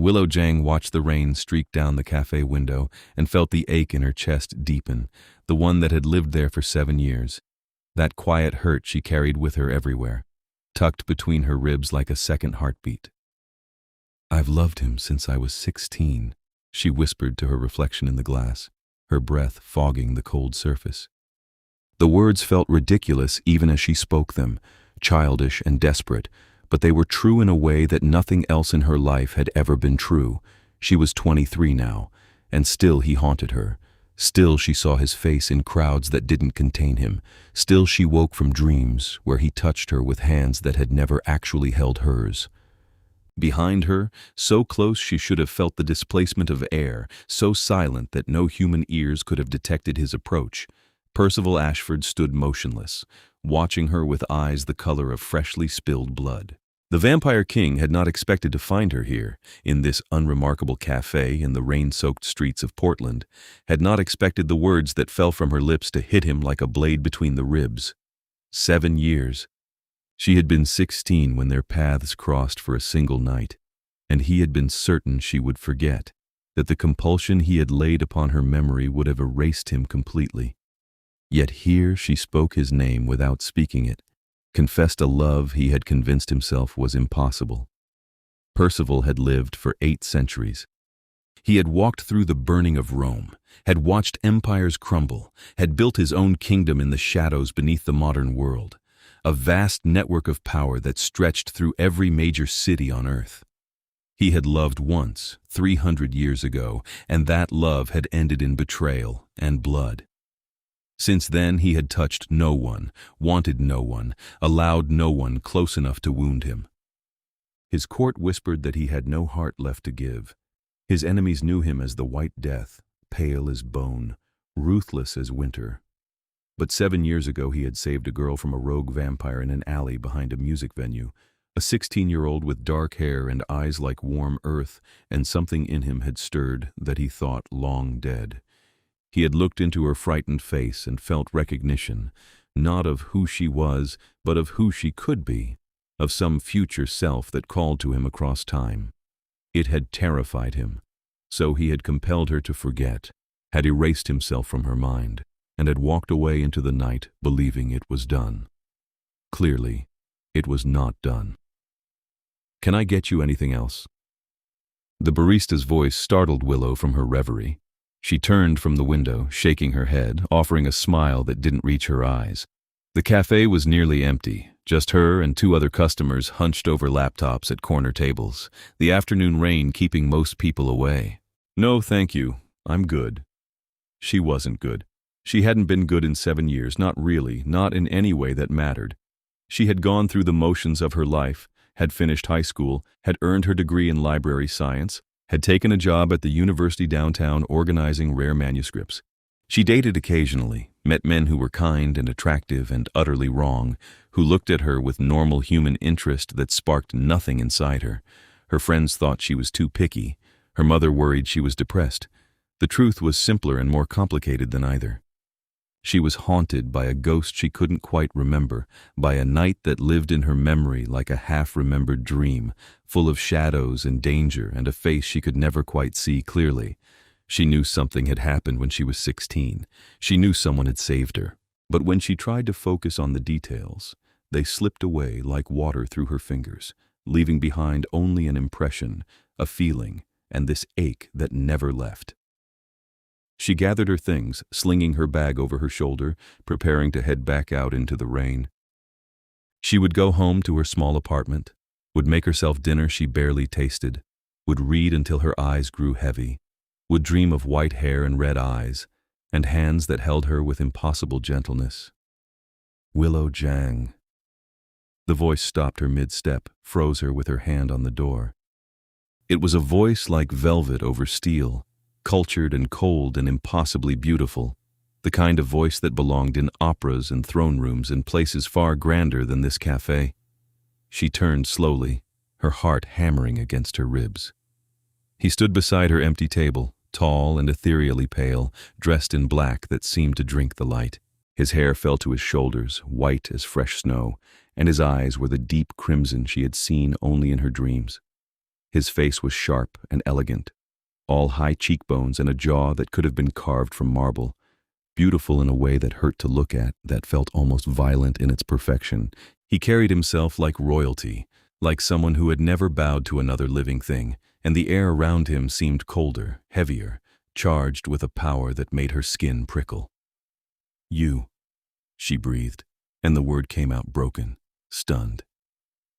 Willow Zhang watched the rain streak down the cafe window and felt the ache in her chest deepen, the one that had lived there for 7 years. That quiet hurt she carried with her everywhere, tucked between her ribs like a second heartbeat. "I've loved him since I was 16, she whispered to her reflection in the glass, her breath fogging the cold surface. The words felt ridiculous even as she spoke them, childish and desperate, but they were true in a way that nothing else in her life had ever been true. She was 23 now, and still he haunted her. Still she saw his face in crowds that didn't contain him. Still she woke from dreams where he touched her with hands that had never actually held hers. Behind her, so close she should have felt the displacement of air, so silent that no human ears could have detected his approach, Percival Ashford stood motionless, watching her with eyes the color of freshly spilled blood. The Vampire King had not expected to find her here, in this unremarkable cafe in the rain-soaked streets of Portland, had not expected the words that fell from her lips to hit him like a blade between the ribs. 7 years. She had been 16 when their paths crossed for a single night, and he had been certain she would forget, that the compulsion he had laid upon her memory would have erased him completely. Yet here she spoke his name without speaking it, confessed a love he had convinced himself was impossible. Percival had lived for 8 centuries. He had walked through the burning of Rome, had watched empires crumble, had built his own kingdom in the shadows beneath the modern world, a vast network of power that stretched through every major city on earth. He had loved once, 300 years ago, and that love had ended in betrayal and blood. Since then he had touched no one, wanted no one, allowed no one close enough to wound him. His court whispered that he had no heart left to give. His enemies knew him as the White Death, pale as bone, ruthless as winter. But 7 years ago he had saved a girl from a rogue vampire in an alley behind a music venue, a 16-year-old with dark hair and eyes like warm earth, and something in him had stirred that he thought long dead. He had looked into her frightened face and felt recognition, not of who she was, but of who she could be, of some future self that called to him across time. It had terrified him, so he had compelled her to forget, had erased himself from her mind, and had walked away into the night believing it was done. Clearly, it was not done. "Can I get you anything else?" The barista's voice startled Willow from her reverie. She turned from the window, shaking her head, offering a smile that didn't reach her eyes. The cafe was nearly empty, just her and 2 other customers hunched over laptops at corner tables, the afternoon rain keeping most people away. "No, thank you. I'm good." She wasn't good. She hadn't been good in 7 years, not really, not in any way that mattered. She had gone through the motions of her life, had finished high school, had earned her degree in library science, had taken a job at the university downtown organizing rare manuscripts. She dated occasionally, met men who were kind and attractive and utterly wrong, who looked at her with normal human interest that sparked nothing inside her. Her friends thought she was too picky. Her mother worried she was depressed. The truth was simpler and more complicated than either. She was haunted by a ghost she couldn't quite remember, by a night that lived in her memory like a half-remembered dream, full of shadows and danger and a face she could never quite see clearly. She knew something had happened when she was 16. She knew someone had saved her. But when she tried to focus on the details, they slipped away like water through her fingers, leaving behind only an impression, a feeling, and this ache that never left. She gathered her things, slinging her bag over her shoulder, preparing to head back out into the rain. She would go home to her small apartment, would make herself dinner she barely tasted, would read until her eyes grew heavy, would dream of white hair and red eyes, and hands that held her with impossible gentleness. Willow Zhang. The voice stopped her mid-step, froze her with her hand on the door. It was a voice like velvet over steel, cultured and cold and impossibly beautiful, the kind of voice that belonged in operas and throne rooms in places far grander than this cafe. She turned slowly, her heart hammering against her ribs. He stood beside her empty table, tall and ethereally pale, dressed in black that seemed to drink the light. His hair fell to his shoulders, white as fresh snow, and his eyes were the deep crimson she had seen only in her dreams. His face was sharp and elegant, all high cheekbones and a jaw that could have been carved from marble, beautiful in a way that hurt to look at, that felt almost violent in its perfection. He carried himself like royalty, like someone who had never bowed to another living thing, and the air around him seemed colder, heavier, charged with a power that made her skin prickle. "You," she breathed, and the word came out broken, stunned.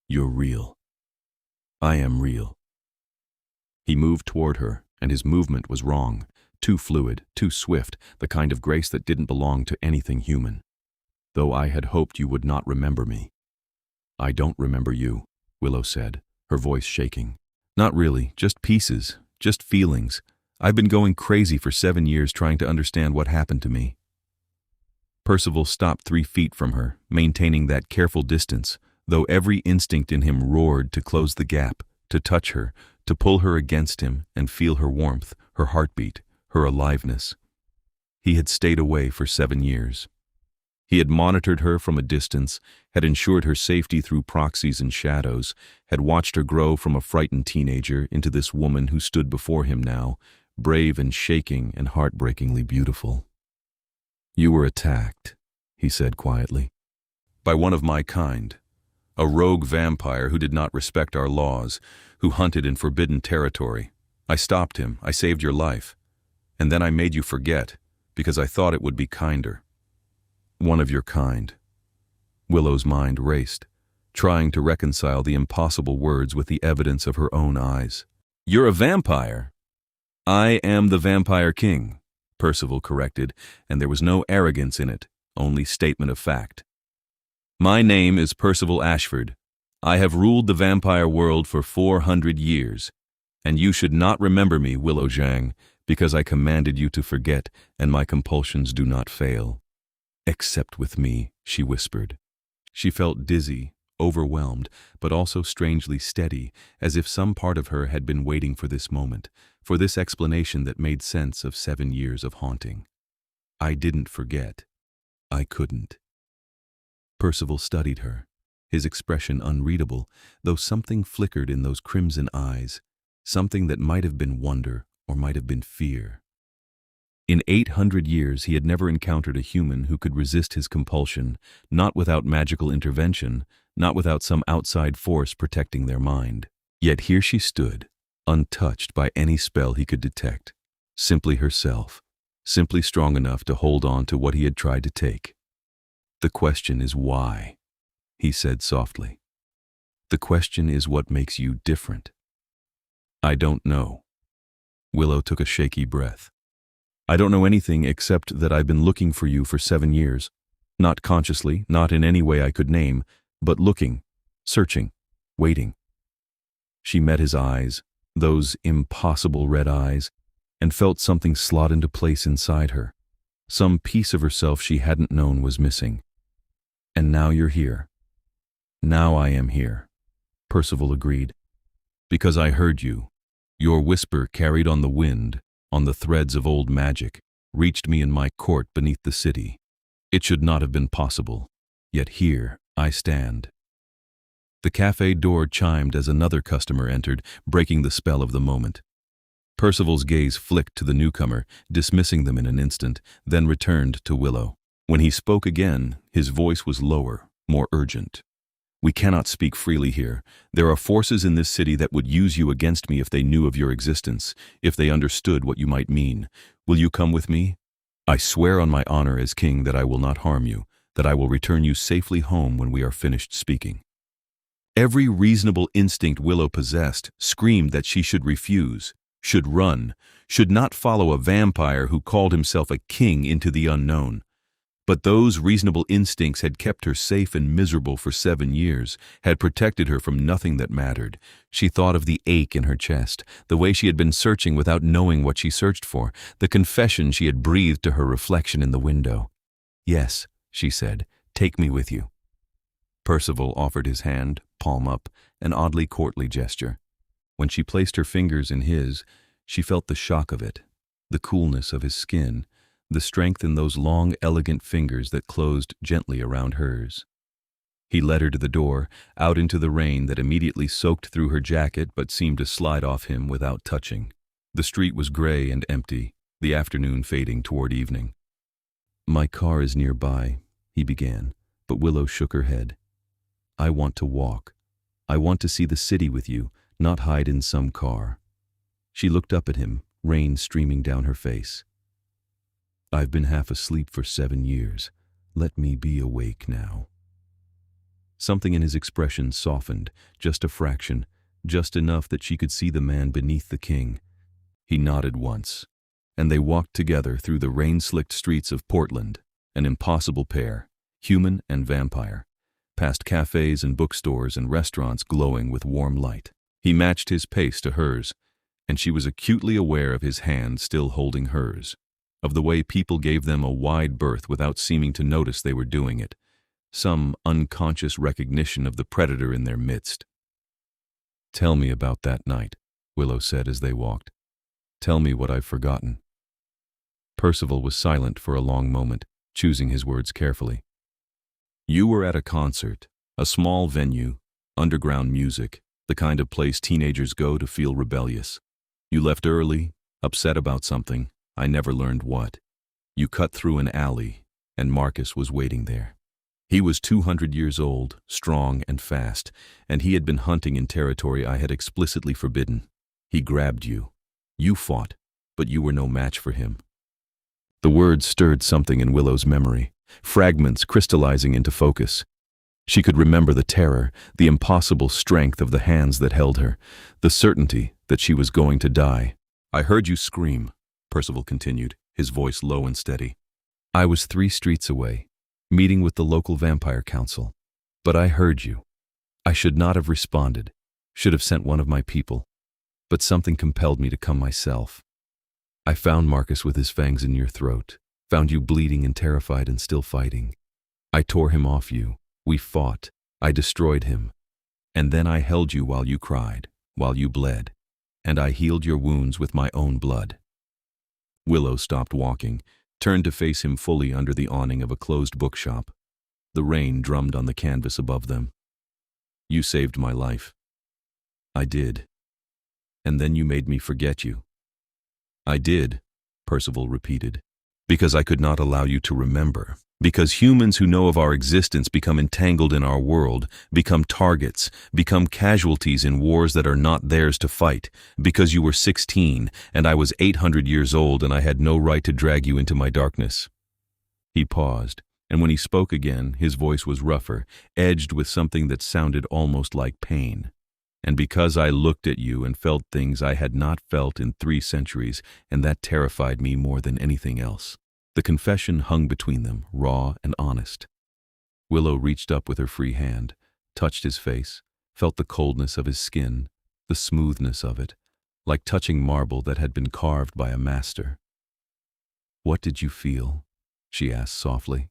"You're real. I am real." He moved toward her, and his movement was wrong, too fluid, too swift, the kind of grace that didn't belong to anything human. "Though I had hoped you would not remember me." "I don't remember you," Willow said, her voice shaking. "Not really, just pieces, just feelings. I've been going crazy for 7 years trying to understand what happened to me." Percival stopped 3 feet from her, maintaining that careful distance, though every instinct in him roared to close the gap, to touch her, to pull her against him and feel her warmth, her heartbeat, her aliveness. He had stayed away for 7 years. He had monitored her from a distance, had ensured her safety through proxies and shadows, had watched her grow from a frightened teenager into this woman who stood before him now, brave and shaking and heartbreakingly beautiful. "You were attacked," he said quietly, "by one of my kind, a rogue vampire who did not respect our laws, who hunted in forbidden territory. I stopped him, I saved your life, and then I made you forget, because I thought it would be kinder." "One of your kind." Willow's mind raced, trying to reconcile the impossible words with the evidence of her own eyes. "You're a vampire." "I am the Vampire King," Percival corrected, and there was no arrogance in it, only statement of fact. "My name is Percival Ashford. I have ruled the vampire world for 400 years, and you should not remember me, Willow Zhang, because I commanded you to forget, and my compulsions do not fail." "Except with me," she whispered. She felt dizzy, overwhelmed, but also strangely steady, as if some part of her had been waiting for this moment, for this explanation that made sense of 7 years of haunting. "I didn't forget. I couldn't." Percival studied her, his expression unreadable, though something flickered in those crimson eyes, something that might have been wonder or might have been fear. In 800 years he had never encountered a human who could resist his compulsion, not without magical intervention, not without some outside force protecting their mind. Yet here she stood, untouched by any spell he could detect, simply herself, simply strong enough to hold on to what he had tried to take. "The question is why," he said softly. "The question is what makes you different." "I don't know." Willow took a shaky breath. "I don't know anything except that I've been looking for you for 7 years. Not consciously, not in any way I could name, but looking, searching, waiting." She met his eyes, those impossible red eyes, and felt something slot into place inside her. Some piece of herself she hadn't known was missing. "And now you're here." "Now I am here," Percival agreed. "Because I heard you. Your whisper carried on the wind, on the threads of old magic, reached me in my court beneath the city. It should not have been possible, yet here I stand." The cafe door chimed as another customer entered, breaking the spell of the moment. Percival's gaze flicked to the newcomer, dismissing them in an instant, then returned to Willow. When he spoke again, his voice was lower, more urgent. "We cannot speak freely here. There are forces in this city that would use you against me if they knew of your existence, if they understood what you might mean. Will you come with me? I swear on my honor as king that I will not harm you, that I will return you safely home when we are finished speaking." Every reasonable instinct Willow possessed screamed that she should refuse, should run, should not follow a vampire who called himself a king into the unknown. But those reasonable instincts had kept her safe and miserable for 7 years, had protected her from nothing that mattered. She thought of the ache in her chest, the way she had been searching without knowing what she searched for, the confession she had breathed to her reflection in the window. "Yes," she said, "take me with you." Percival offered his hand, palm up, an oddly courtly gesture. When she placed her fingers in his, she felt the shock of it, the coolness of his skin, the strength in those long, elegant fingers that closed gently around hers. He led her to the door, out into the rain that immediately soaked through her jacket but seemed to slide off him without touching. The street was gray and empty, the afternoon fading toward evening. "My car is nearby," he began, but Willow shook her head. "I want to walk. I want to see the city with you, not hide in some car." She looked up at him, rain streaming down her face. "I've been half asleep for 7 years. Let me be awake now." Something in his expression softened, just a fraction, just enough that she could see the man beneath the king. He nodded once, and they walked together through the rain-slicked streets of Portland, an impossible pair, human and vampire, past cafes and bookstores and restaurants glowing with warm light. He matched his pace to hers, and she was acutely aware of his hand still holding hers, of the way people gave them a wide berth without seeming to notice they were doing it, some unconscious recognition of the predator in their midst. "Tell me about that night," Willow said as they walked. "Tell me what I've forgotten." Percival was silent for a long moment, choosing his words carefully. "You were at a concert, a small venue, underground music, the kind of place teenagers go to feel rebellious. You left early, upset about something, I never learned what. You cut through an alley, and Marcus was waiting there. He was 200 years old, strong and fast, and he had been hunting in territory I had explicitly forbidden. He grabbed you. You fought, but you were no match for him." The words stirred something in Willow's memory, fragments crystallizing into focus. She could remember the terror, the impossible strength of the hands that held her, the certainty that she was going to die. "I heard you scream," Percival continued, his voice low and steady. "I was 3 streets away, meeting with the local vampire council. But I heard you. I should not have responded, should have sent one of my people. But something compelled me to come myself. I found Marcus with his fangs in your throat, found you bleeding and terrified and still fighting. I tore him off you. We fought. I destroyed him. And then I held you while you cried, while you bled. And I healed your wounds with my own blood." Willow stopped walking, turned to face him fully under the awning of a closed bookshop. The rain drummed on the canvas above them. "You saved my life." "I did. And then you made me forget you." "I did," Percival repeated, "because I could not allow you to remember. Because humans who know of our existence become entangled in our world, become targets, become casualties in wars that are not theirs to fight. Because you were 16, and I was 800 years old, and I had no right to drag you into my darkness." He paused, and when he spoke again, his voice was rougher, edged with something that sounded almost like pain. "And because I looked at you and felt things I had not felt in 3 centuries, and that terrified me more than anything else." The confession hung between them, raw and honest. Willow reached up with her free hand, touched his face, felt the coldness of his skin, the smoothness of it, like touching marble that had been carved by a master. "What did you feel?" she asked softly.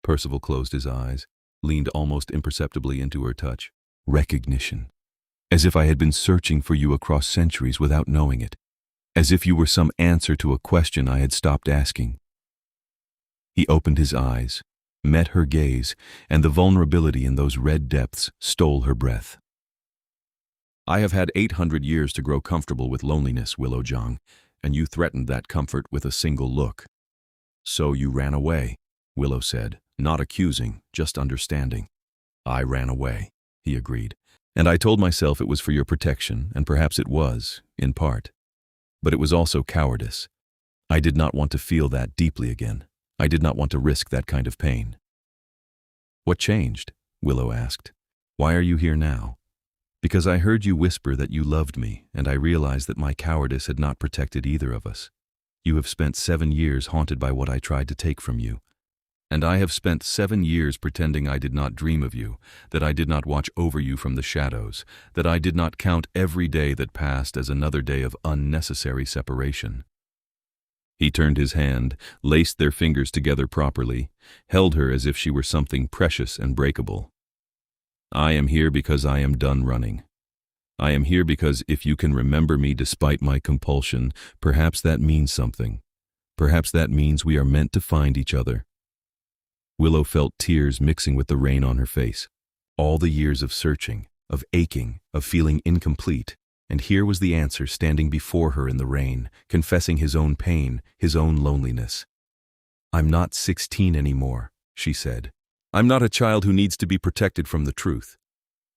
Percival closed his eyes, leaned almost imperceptibly into her touch. "Recognition. As if I had been searching for you across centuries without knowing it. As if you were some answer to a question I had stopped asking." He opened his eyes, met her gaze, and the vulnerability in those red depths stole her breath. "I have had 800 years to grow comfortable with loneliness, Willow Zhang, and you threatened that comfort with a single look." "So you ran away," Willow said, not accusing, just understanding. "I ran away," he agreed, "and I told myself it was for your protection, and perhaps it was, in part. But it was also cowardice. I did not want to feel that deeply again. I did not want to risk that kind of pain." "What changed?" Willow asked. "Why are you here now?" "Because I heard you whisper that you loved me, and I realized that my cowardice had not protected either of us. You have spent 7 years haunted by what I tried to take from you. And I have spent 7 years pretending I did not dream of you, that I did not watch over you from the shadows, that I did not count every day that passed as another day of unnecessary separation." He turned his hand, laced their fingers together properly, held her as if she were something precious and breakable. "I am here because I am done running. I am here because if you can remember me despite my compulsion, perhaps that means something. Perhaps that means we are meant to find each other." Willow felt tears mixing with the rain on her face. All the years of searching, of aching, of feeling incomplete, and here was the answer standing before her in the rain, confessing his own pain, his own loneliness. "I'm not 16 anymore," she said. "I'm not a child who needs to be protected from the truth."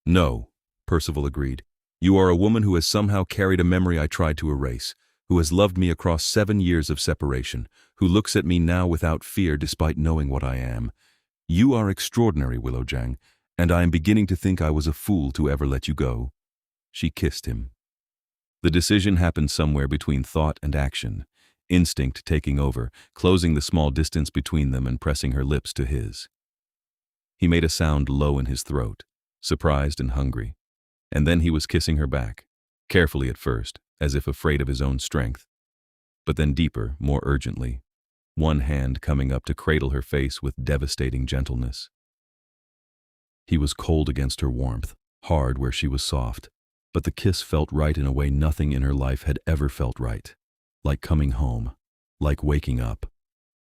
"No," Percival agreed. "You are a woman who has somehow carried a memory I tried to erase, who has loved me across 7 years of separation, who looks at me now without fear despite knowing what I am. You are extraordinary, Willow Zhang, and I am beginning to think I was a fool to ever let you go." She kissed him. The decision happened somewhere between thought and action, instinct taking over, closing the small distance between them and pressing her lips to his. He made a sound low in his throat, surprised and hungry, and then he was kissing her back, carefully at first, as if afraid of his own strength, but then deeper, more urgently, one hand coming up to cradle her face with devastating gentleness. He was cold against her warmth, hard where she was soft, but the kiss felt right in a way nothing in her life had ever felt right. Like coming home, like waking up,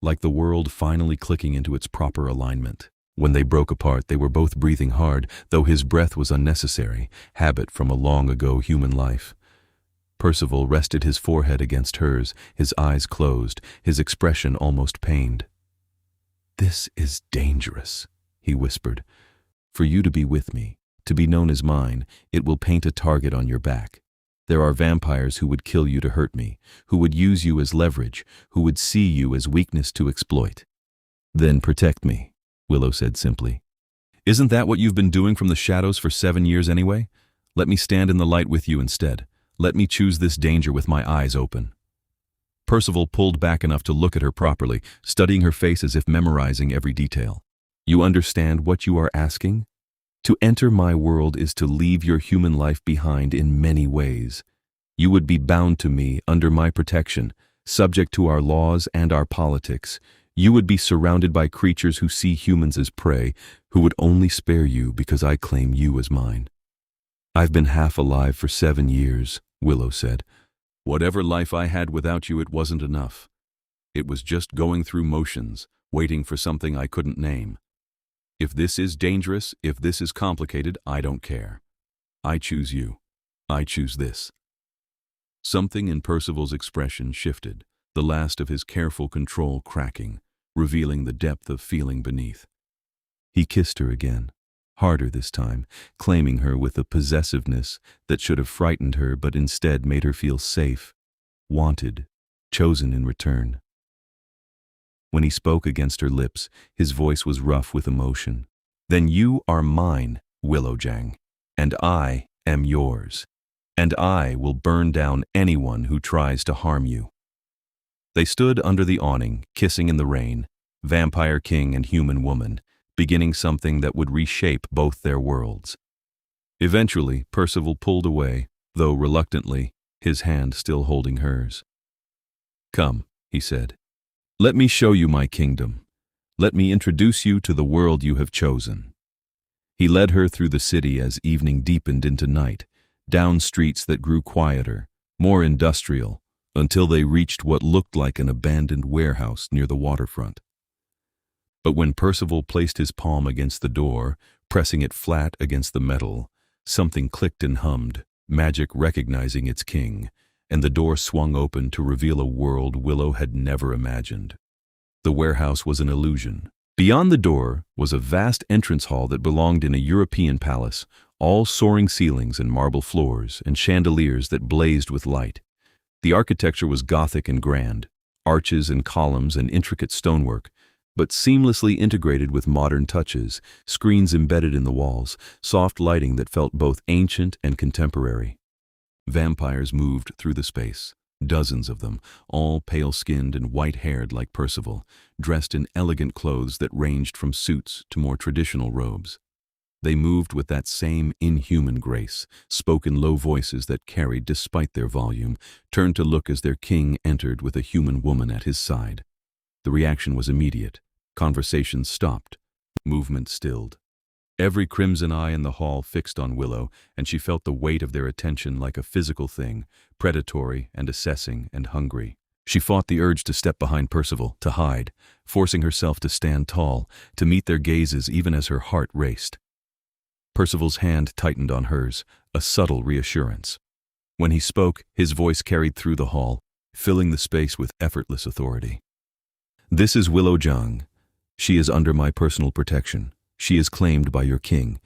like the world finally clicking into its proper alignment. When they broke apart, they were both breathing hard, though his breath was unnecessary, habit from a long-ago human life. Percival rested his forehead against hers, his eyes closed, his expression almost pained. "This is dangerous," he whispered. "For you to be with me, to be known as mine, it will paint a target on your back. There are vampires who would kill you to hurt me, who would use you as leverage, who would see you as weakness to exploit." "Then protect me," Willow said simply. "Isn't that what you've been doing from the shadows for 7 years anyway? Let me stand in the light with you instead. Let me choose this danger with my eyes open." Percival pulled back enough to look at her properly, studying her face as if memorizing every detail. "You understand what you are asking? To enter my world is to leave your human life behind in many ways. You would be bound to me under my protection, subject to our laws and our politics. You would be surrounded by creatures who see humans as prey, who would only spare you because I claim you as mine." "I've been half alive for 7 years, Willow said. "Whatever life I had without you, it wasn't enough. It was just going through motions, waiting for something I couldn't name. If this is dangerous, if this is complicated, I don't care. I choose you. I choose this." Something in Percival's expression shifted, the last of his careful control cracking, revealing the depth of feeling beneath. He kissed her again, harder this time, claiming her with a possessiveness that should have frightened her but instead made her feel safe, wanted, chosen in return. When he spoke against her lips, his voice was rough with emotion. "Then you are mine, Willow Zhang, and I am yours, and I will burn down anyone who tries to harm you." They stood under the awning, kissing in the rain, vampire king and human woman, beginning something that would reshape both their worlds. Eventually, Percival pulled away, though reluctantly, his hand still holding hers. "Come," he said. "Let me show you my kingdom. Let me introduce you to the world you have chosen." He led her through the city as evening deepened into night, down streets that grew quieter, more industrial, until they reached what looked like an abandoned warehouse near the waterfront. But when Percival placed his palm against the door, pressing it flat against the metal, something clicked and hummed, magic recognizing its king, and the door swung open to reveal a world Willow had never imagined. The warehouse was an illusion. Beyond the door was a vast entrance hall that belonged in a European palace, all soaring ceilings and marble floors and chandeliers that blazed with light. The architecture was Gothic and grand, arches and columns and intricate stonework, but seamlessly integrated with modern touches, screens embedded in the walls, soft lighting that felt both ancient and contemporary. Vampires moved through the space, dozens of them, all pale-skinned and white-haired like Percival, dressed in elegant clothes that ranged from suits to more traditional robes. They moved with that same inhuman grace, spoke in low voices that carried despite their volume, turned to look as their king entered with a human woman at his side. The reaction was immediate. Conversation stopped. Movement stilled. Every crimson eye in the hall fixed on Willow, and she felt the weight of their attention like a physical thing, predatory and assessing and hungry. She fought the urge to step behind Percival, to hide, forcing herself to stand tall, to meet their gazes even as her heart raced. Percival's hand tightened on hers, a subtle reassurance. When he spoke, his voice carried through the hall, filling the space with effortless authority. "This is Willow Zhang. She is under my personal protection. She is claimed by your king.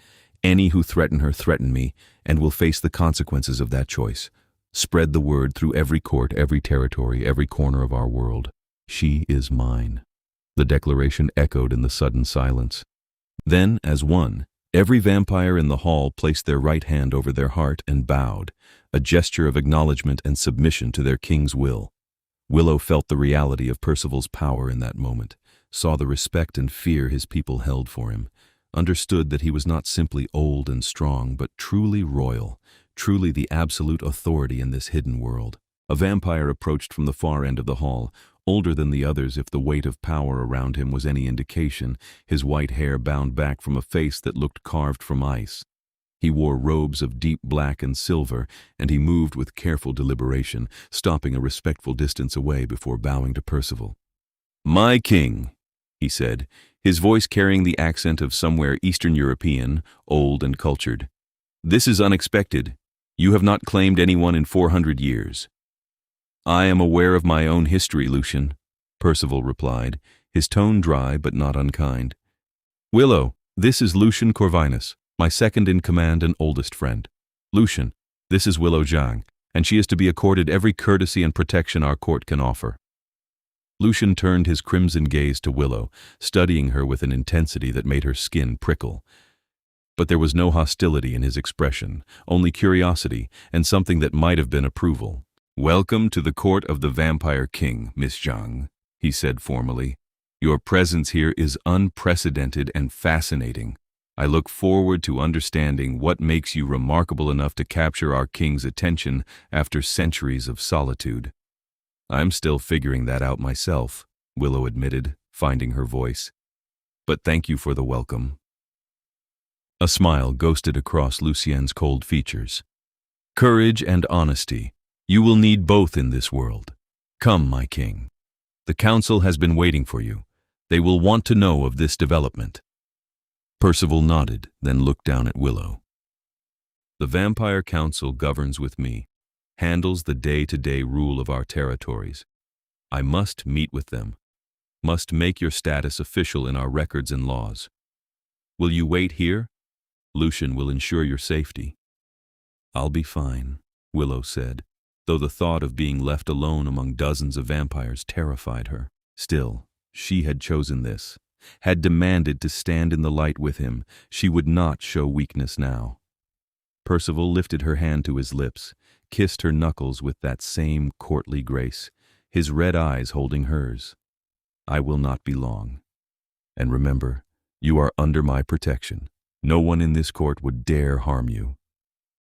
Any who threaten her threaten me, and will face the consequences of that choice. Spread the word through every court, every territory, every corner of our world. She is mine." The declaration echoed in the sudden silence. Then, as one, every vampire in the hall placed their right hand over their heart and bowed, a gesture of acknowledgement and submission to their king's will. Willow felt the reality of Percival's power in that moment, saw the respect and fear his people held for him, understood that he was not simply old and strong, but truly royal, truly the absolute authority in this hidden world. A vampire approached from the far end of the hall, older than the others if the weight of power around him was any indication, his white hair bound back from a face that looked carved from ice. He wore robes of deep black and silver, and he moved with careful deliberation, stopping a respectful distance away before bowing to Percival. "My king," he said, his voice carrying the accent of somewhere Eastern European, old and cultured. "This is unexpected. You have not claimed anyone in 400 years. "I am aware of my own history, Lucian," Percival replied, his tone dry but not unkind. "Willow, this is Lucian Corvinus, my second-in-command and oldest friend. Lucian, this is Willow Zhang, and she is to be accorded every courtesy and protection our court can offer." Lucian turned his crimson gaze to Willow, studying her with an intensity that made her skin prickle. But there was no hostility in his expression, only curiosity and something that might have been approval. "Welcome to the court of the Vampire King, Miss Zhang," he said formally. "Your presence here is unprecedented and fascinating. I look forward to understanding what makes you remarkable enough to capture our king's attention after centuries of solitude." "I'm still figuring that out myself," Willow admitted, finding her voice. "But thank you for the welcome." A smile ghosted across Lucien's cold features. "Courage and honesty. You will need both in this world. Come, my king. The council has been waiting for you. They will want to know of this development." Percival nodded, then looked down at Willow. "The Vampire Council governs with me, handles the day-to-day rule of our territories. I must meet with them, must make your status official in our records and laws. Will you wait here? Lucian will ensure your safety." "I'll be fine," Willow said, though the thought of being left alone among dozens of vampires terrified her. Still, she had chosen this, had demanded to stand in the light with him. She would not show weakness now. Percival lifted her hand to his lips, kissed her knuckles with that same courtly grace, his red eyes holding hers. "I will not be long. And remember, you are under my protection. No one in this court would dare harm you."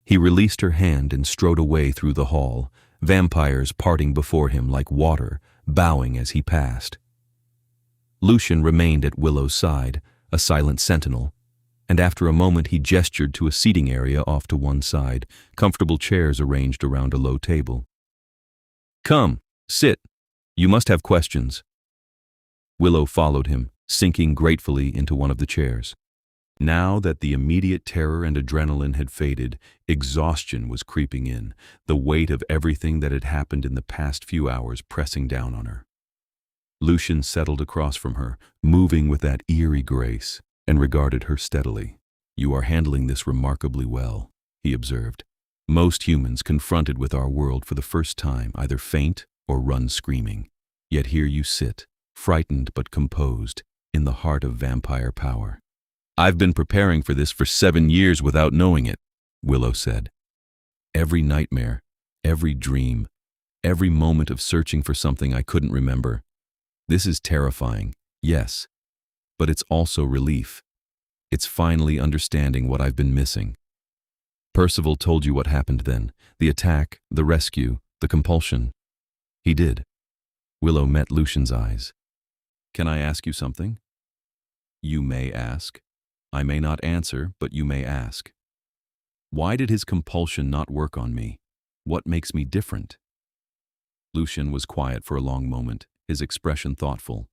He released her hand and strode away through the hall, vampires parting before him like water, bowing as he passed. Lucian remained at Willow's side, a silent sentinel, and after a moment he gestured to a seating area off to one side, comfortable chairs arranged around a low table. "Come, sit. You must have questions." Willow followed him, sinking gratefully into one of the chairs. Now that the immediate terror and adrenaline had faded, exhaustion was creeping in, the weight of everything that had happened in the past few hours pressing down on her. Lucian settled across from her, moving with that eerie grace, and regarded her steadily. "You are handling this remarkably well," he observed. "Most humans confronted with our world for the first time either faint or run screaming. Yet here you sit, frightened but composed, in the heart of vampire power." "I've been preparing for this for 7 years without knowing it," Willow said. "Every nightmare, every dream, every moment of searching for something I couldn't remember. This is terrifying, yes, but it's also relief. It's finally understanding what I've been missing." "Percival told you what happened then, the attack, the rescue, the compulsion." "He did." Willow met Lucian's eyes. "Can I ask you something?" "You may ask. I may not answer, but you may ask." "Why did his compulsion not work on me? What makes me different?" Lucian was quiet for a long moment, his expression thoughtful.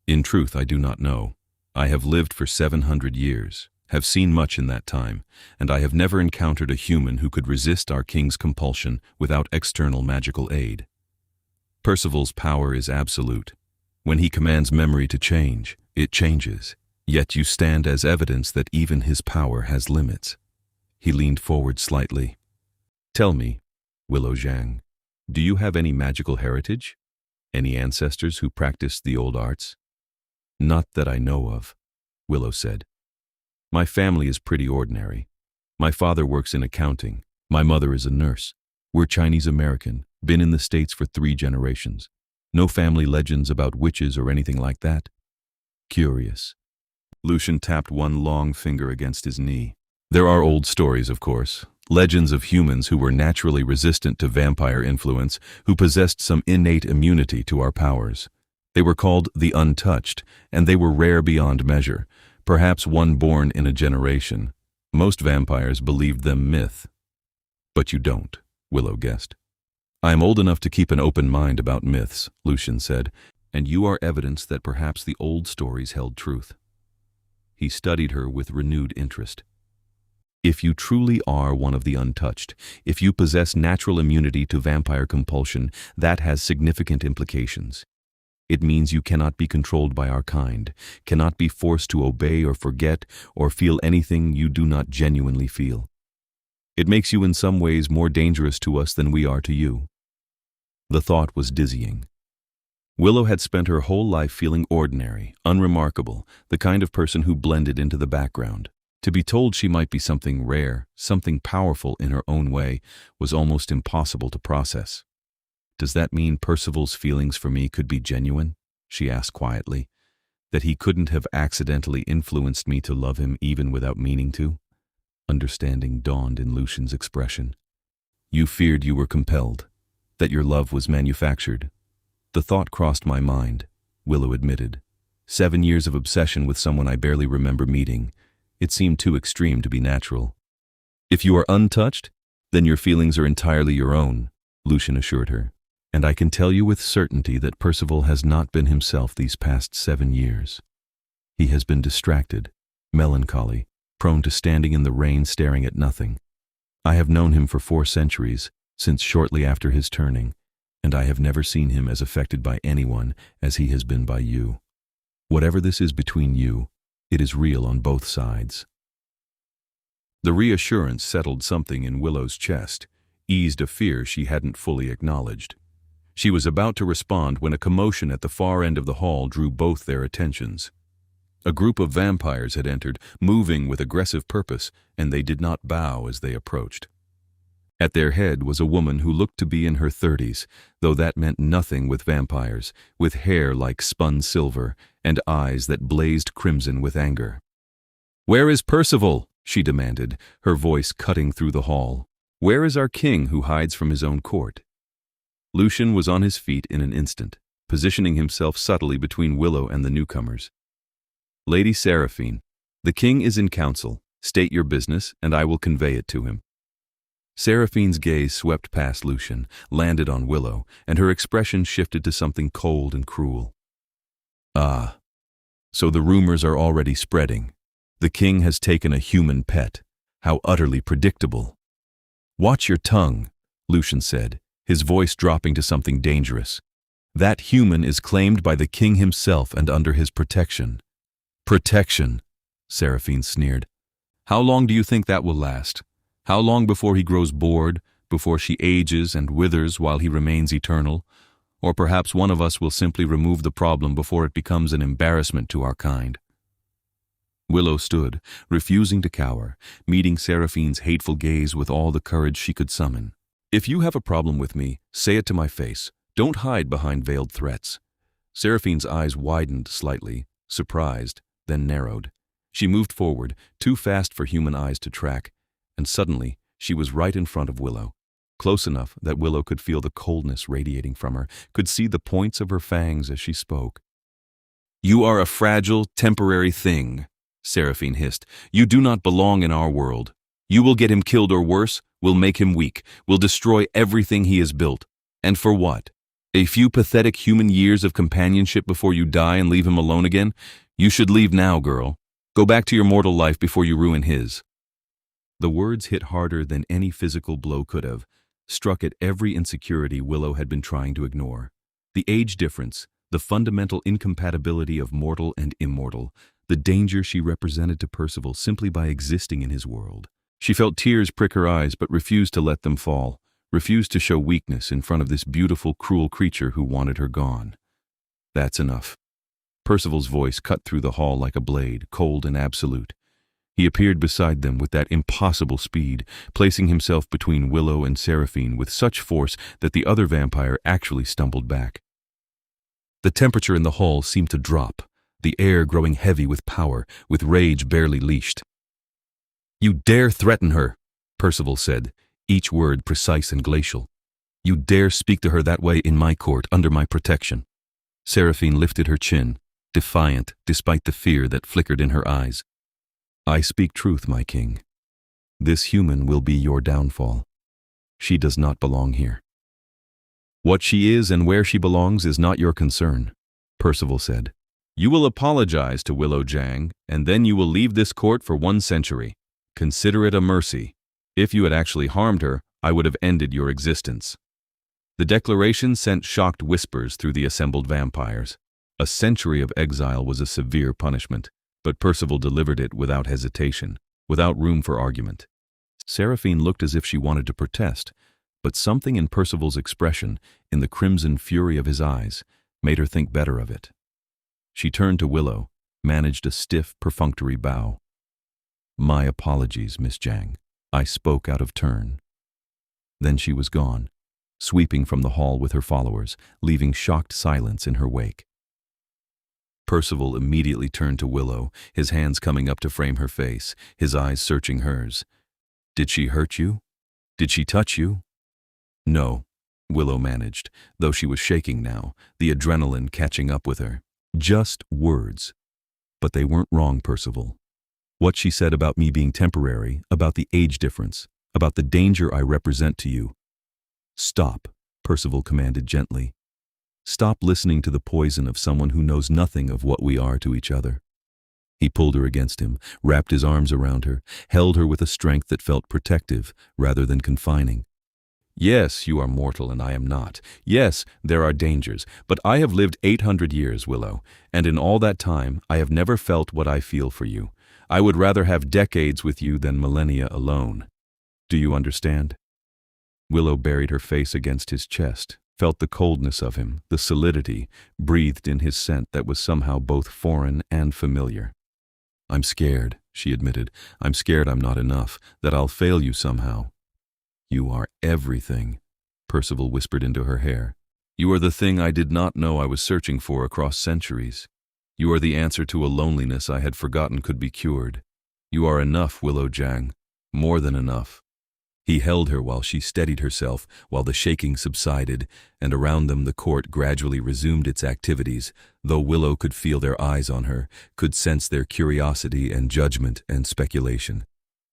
In truth, I do not know. I have lived for 700 years, have seen much in that time, and I have never encountered a human who could resist our king's compulsion without external magical aid. Percival's power is absolute. When he commands memory to change, it changes, yet you stand as evidence that even his power has limits. He leaned forward slightly. Tell me, Willow Zhang, do you have any magical heritage? Any ancestors who practiced the old arts? Not that I know of, Willow said. My family is pretty ordinary. My father works in accounting. My mother is a nurse. We're Chinese American, been in the States for 3 generations. No family legends about witches or anything like that. Curious. Lucian tapped one long finger against his knee. There are old stories, of course. Legends of humans who were naturally resistant to vampire influence, who possessed some innate immunity to our powers. They were called the untouched, and they were rare beyond measure, perhaps one born in a generation. Most vampires believed them myth. But you don't, Willow guessed. I am old enough to keep an open mind about myths, Lucian said, and you are evidence that perhaps the old stories held truth. He studied her with renewed interest. If you truly are one of the untouched, if you possess natural immunity to vampire compulsion, that has significant implications. It means you cannot be controlled by our kind, cannot be forced to obey or forget or feel anything you do not genuinely feel. It makes you in some ways more dangerous to us than we are to you. The thought was dizzying. Willow had spent her whole life feeling ordinary, unremarkable, the kind of person who blended into the background. To be told she might be something rare, something powerful in her own way, was almost impossible to process. Does that mean Percival's feelings for me could be genuine? She asked quietly. That he couldn't have accidentally influenced me to love him even without meaning to? Understanding dawned in Lucian's expression. You feared you were compelled, that your love was manufactured. The thought crossed my mind, Willow admitted. 7 years of obsession with someone I barely remember meeting. It seemed too extreme to be natural. If you are untouched, then your feelings are entirely your own, Lucian assured her. And I can tell you with certainty that Percival has not been himself these past 7 years. He has been distracted, melancholy, prone to standing in the rain staring at nothing. I have known him for 4 centuries, since shortly after his turning, and I have never seen him as affected by anyone as he has been by you. Whatever this is between you, it is real on both sides. The reassurance settled something in Willow's chest, eased a fear she hadn't fully acknowledged. She was about to respond when a commotion at the far end of the hall drew both their attentions. A group of vampires had entered, moving with aggressive purpose, and they did not bow as they approached. At their head was a woman who looked to be in her 30s, though that meant nothing with vampires, with hair like spun silver and eyes that blazed crimson with anger. "Where is Percival?" she demanded, her voice cutting through the hall. "Where is our king who hides from his own court?" Lucian was on his feet in an instant, positioning himself subtly between Willow and the newcomers. "Lady Seraphine, the king is in council. State your business, and I will convey it to him." Seraphine's gaze swept past Lucian, landed on Willow, and her expression shifted to something cold and cruel. "Ah, so the rumors are already spreading. The king has taken a human pet. How utterly predictable." "Watch your tongue," Lucian said, his voice dropping to something dangerous. "That human is claimed by the king himself and under his protection." "Protection," Seraphine sneered. "How long do you think that will last? How long before he grows bored, before she ages and withers while he remains eternal? Or perhaps one of us will simply remove the problem before it becomes an embarrassment to our kind." Willow stood, refusing to cower, meeting Seraphine's hateful gaze with all the courage she could summon. "If you have a problem with me, say it to my face. Don't hide behind veiled threats." Seraphine's eyes widened slightly, surprised, then narrowed. She moved forward, too fast for human eyes to track, and suddenly she was right in front of Willow, close enough that Willow could feel the coldness radiating from her, could see the points of her fangs as she spoke. "You are a fragile, temporary thing," Seraphine hissed. "You do not belong in our world. You will get him killed or worse, we'll make him weak, we'll destroy everything he has built. And for what? A few pathetic human years of companionship before you die and leave him alone again? You should leave now, girl. Go back to your mortal life before you ruin his. The words hit harder than any physical blow could have, struck at every insecurity Willow had been trying to ignore. The age difference, the fundamental incompatibility of mortal and immortal, the danger she represented to Percival simply by existing in his world. She felt tears prick her eyes but refused to let them fall, refused to show weakness in front of this beautiful, cruel creature who wanted her gone. That's enough. Percival's voice cut through the hall like a blade, cold and absolute. He appeared beside them with that impossible speed, placing himself between Willow and Seraphine with such force that the other vampire actually stumbled back. The temperature in the hall seemed to drop, the air growing heavy with power, with rage barely leashed. "You dare threaten her," Percival said, each word precise and glacial. "You dare speak to her that way in my court, under my protection." Seraphine lifted her chin, defiant despite the fear that flickered in her eyes. "I speak truth, my king. This human will be your downfall. She does not belong here." "What she is and where she belongs is not your concern," Percival said. "You will apologize to Willow Zhang, and then you will leave this court for 1 century. Consider it a mercy. If you had actually harmed her, I would have ended your existence." The declaration sent shocked whispers through the assembled vampires. A century of exile was a severe punishment, but Percival delivered it without hesitation, without room for argument. Seraphine looked as if she wanted to protest, but something in Percival's expression, in the crimson fury of his eyes, made her think better of it. She turned to Willow, managed a stiff, perfunctory bow. "My apologies, Miss Zhang. I spoke out of turn." Then she was gone, sweeping from the hall with her followers, leaving shocked silence in her wake. Percival immediately turned to Willow, his hands coming up to frame her face, his eyes searching hers. "Did she hurt you? Did she touch you?" "No," Willow managed, though she was shaking now, the adrenaline catching up with her. "Just words. But they weren't wrong, Percival. What she said about me being temporary, about the age difference, about the danger I represent to you." "Stop," Percival commanded gently. "Stop listening to the poison of someone who knows nothing of what we are to each other." He pulled her against him, wrapped his arms around her, held her with a strength that felt protective rather than confining. "Yes, you are mortal and I am not. Yes, there are dangers, but I have lived 800 years, Willow, and in all that time I have never felt what I feel for you. I would rather have decades with you than millennia alone. Do you understand?" Willow buried her face against his chest, felt the coldness of him, the solidity, breathed in his scent that was somehow both foreign and familiar. "I'm scared," she admitted. "I'm scared I'm not enough, that I'll fail you somehow." "You are everything," Percival whispered into her hair. "You are the thing I did not know I was searching for across centuries. You are the answer to a loneliness I had forgotten could be cured. You are enough, Willow Zhang, more than enough." He held her while she steadied herself, while the shaking subsided, and around them the court gradually resumed its activities, though Willow could feel their eyes on her, could sense their curiosity and judgment and speculation.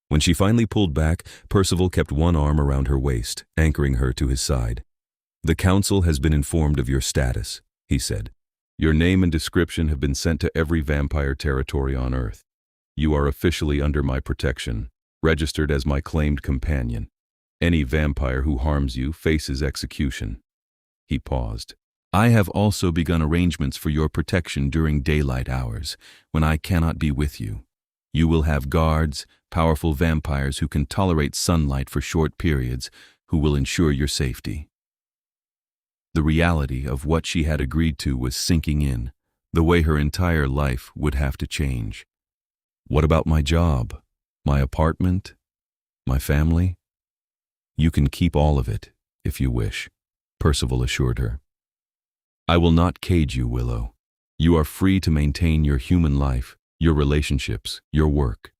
When she finally pulled back, Percival kept one arm around her waist, anchoring her to his side. "The council has been informed of your status," he said. "Your name and description have been sent to every vampire territory on Earth. You are officially under my protection, registered as my claimed companion. Any vampire who harms you faces execution." He paused. "I have also begun arrangements for your protection during daylight hours, when I cannot be with you. You will have guards, powerful vampires who can tolerate sunlight for short periods, who will ensure your safety." The reality of what she had agreed to was sinking in, the way her entire life would have to change. "What about my job? My apartment? My family?" "You can keep all of it, if you wish," Percival assured her. "I will not cage you, Willow. You are free to maintain your human life, your relationships, your work.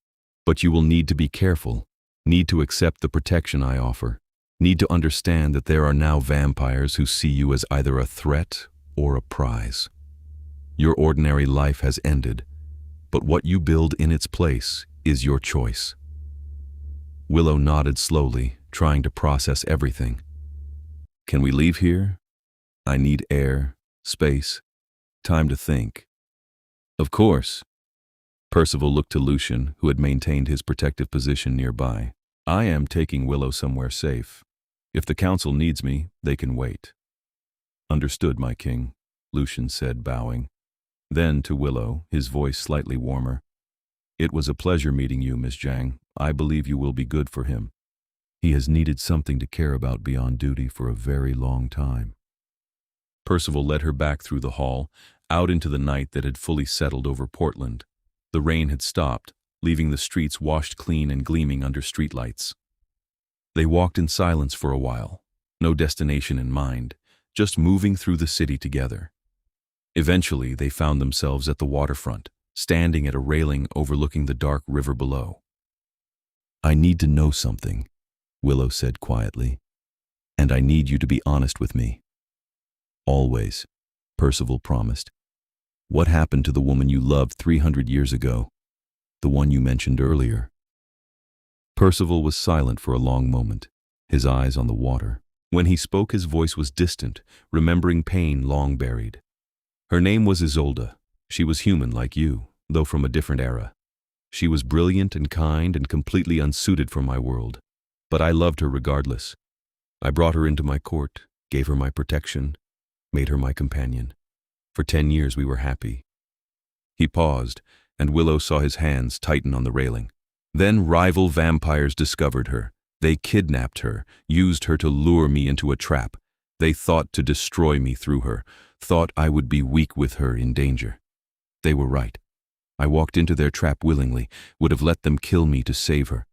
But you will need to be careful, need to accept the protection I offer, need to understand that there are now vampires who see you as either a threat or a prize. Your ordinary life has ended, but what you build in its place is your choice." Willow nodded slowly, trying to process everything. Can we leave here? I need air, space, time to think. Of course. Percival looked to Lucian, who had maintained his protective position nearby. I am taking Willow somewhere safe. If the council needs me, they can wait. Understood, my king, Lucian said, bowing. Then to Willow, his voice slightly warmer. It was a pleasure meeting you, Miss Zhang. I believe you will be good for him. He has needed something to care about beyond duty for a very long time. Percival led her back through the hall, out into the night that had fully settled over Portland. The rain had stopped, leaving the streets washed clean and gleaming under streetlights. They walked in silence for a while, no destination in mind, just moving through the city together. Eventually, they found themselves at the waterfront, standing at a railing overlooking the dark river below. I need to know something, Willow said quietly, and I need you to be honest with me. Always, Percival promised. What happened to the woman you loved 300 years ago? The one you mentioned earlier? Percival was silent for a long moment, his eyes on the water. When he spoke, his voice was distant, remembering pain long buried. Her name was Isolde. She was human like you, though from a different era. She was brilliant and kind and completely unsuited for my world. But I loved her regardless. I brought her into my court, gave her my protection, made her my companion. For 10 years we were happy. He paused, and Willow saw his hands tighten on the railing. Then rival vampires discovered her. They kidnapped her, used her to lure me into a trap. They thought to destroy me through her, thought I would be weak with her in danger. They were right. I walked into their trap willingly, would have let them kill me to save her.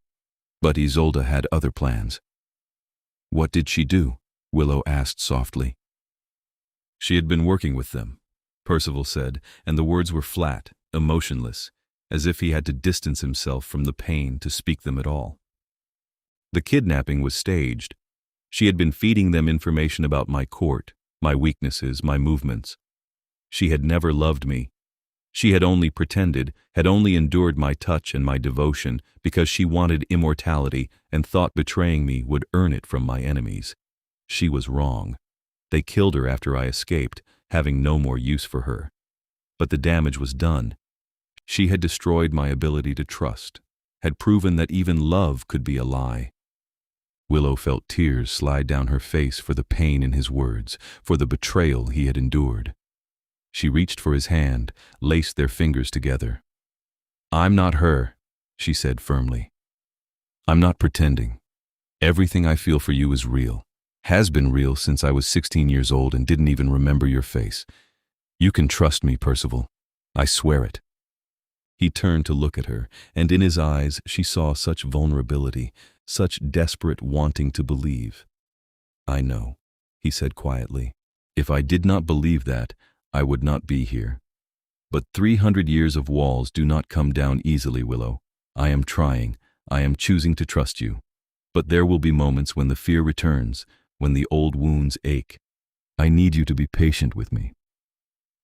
But Isolde had other plans. What did she do? Willow asked softly. She had been working with them, Percival said, and the words were flat, emotionless, as if he had to distance himself from the pain to speak them at all. The kidnapping was staged. She had been feeding them information about my court, my weaknesses, my movements. She had never loved me. She had only pretended, had only endured my touch and my devotion because she wanted immortality and thought betraying me would earn it from my enemies. She was wrong. They killed her after I escaped, having no more use for her. But the damage was done. She had destroyed my ability to trust, had proven that even love could be a lie. Willow felt tears slide down her face for the pain in his words, for the betrayal he had endured. She reached for his hand, laced their fingers together. I'm not her, she said firmly. I'm not pretending. Everything I feel for you is real, has been real since I was 16 years old and didn't even remember your face. You can trust me, Percival. I swear it. He turned to look at her, and in his eyes she saw such vulnerability, such desperate wanting to believe. I know, he said quietly. If I did not believe that, I would not be here. But 300 years of walls do not come down easily, Willow. I am trying. I am choosing to trust you. But there will be moments when the fear returns, when the old wounds ache. I need you to be patient with me.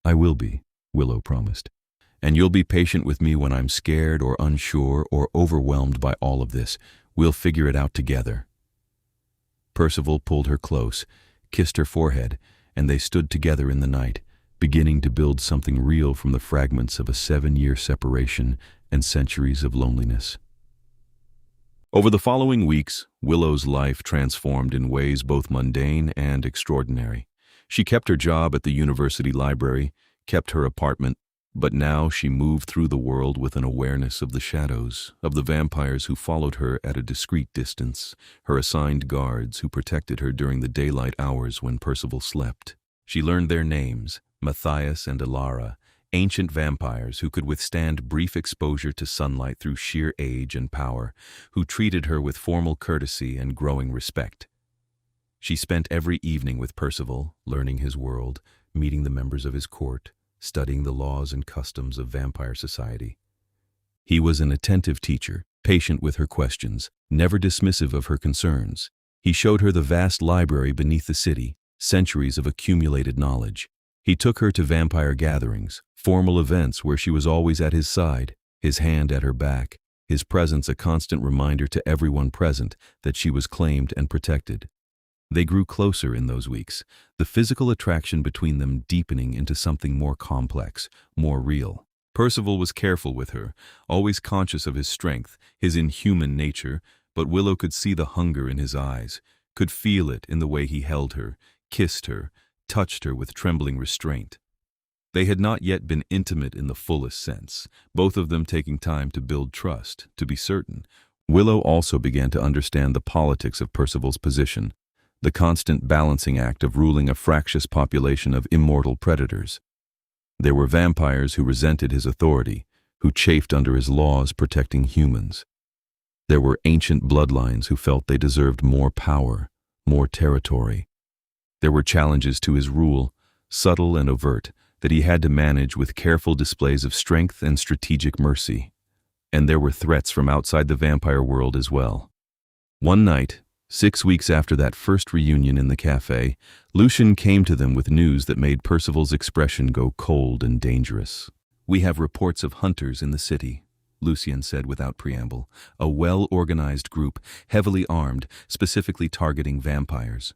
I will be, Willow promised. And you'll be patient with me when I'm scared or unsure or overwhelmed by all of this. We'll figure it out together. Percival pulled her close, kissed her forehead, and they stood together in the night, beginning to build something real from the fragments of a 7-year separation and centuries of loneliness. Over the following weeks, Willow's life transformed in ways both mundane and extraordinary. She kept her job at the university library, kept her apartment, but now she moved through the world with an awareness of the shadows, of the vampires who followed her at a discreet distance, her assigned guards who protected her during the daylight hours when Percival slept. She learned their names, Matthias and Ilara, ancient vampires who could withstand brief exposure to sunlight through sheer age and power, who treated her with formal courtesy and growing respect. She spent every evening with Percival, learning his world, meeting the members of his court, studying the laws and customs of vampire society. He was an attentive teacher, patient with her questions, never dismissive of her concerns. He showed her the vast library beneath the city, centuries of accumulated knowledge. He took her to vampire gatherings, formal events where she was always at his side, his hand at her back, his presence a constant reminder to everyone present that she was claimed and protected. They grew closer in those weeks, the physical attraction between them deepening into something more complex, more real. Percival was careful with her, always conscious of his strength, his inhuman nature, but Willow could see the hunger in his eyes, could feel it in the way he held her, kissed her, touched her with trembling restraint. They had not yet been intimate in the fullest sense, both of them taking time to build trust, to be certain. Willow also began to understand the politics of Percival's position, the constant balancing act of ruling a fractious population of immortal predators. There were vampires who resented his authority, who chafed under his laws protecting humans. There were ancient bloodlines who felt they deserved more power, more territory. There were challenges to his rule, subtle and overt, that he had to manage with careful displays of strength and strategic mercy. And there were threats from outside the vampire world as well. One night, 6 weeks after that first reunion in the cafe, Lucian came to them with news that made Percival's expression go cold and dangerous. "We have reports of hunters in the city," Lucian said without preamble, "a well-organized group, heavily armed, specifically targeting vampires."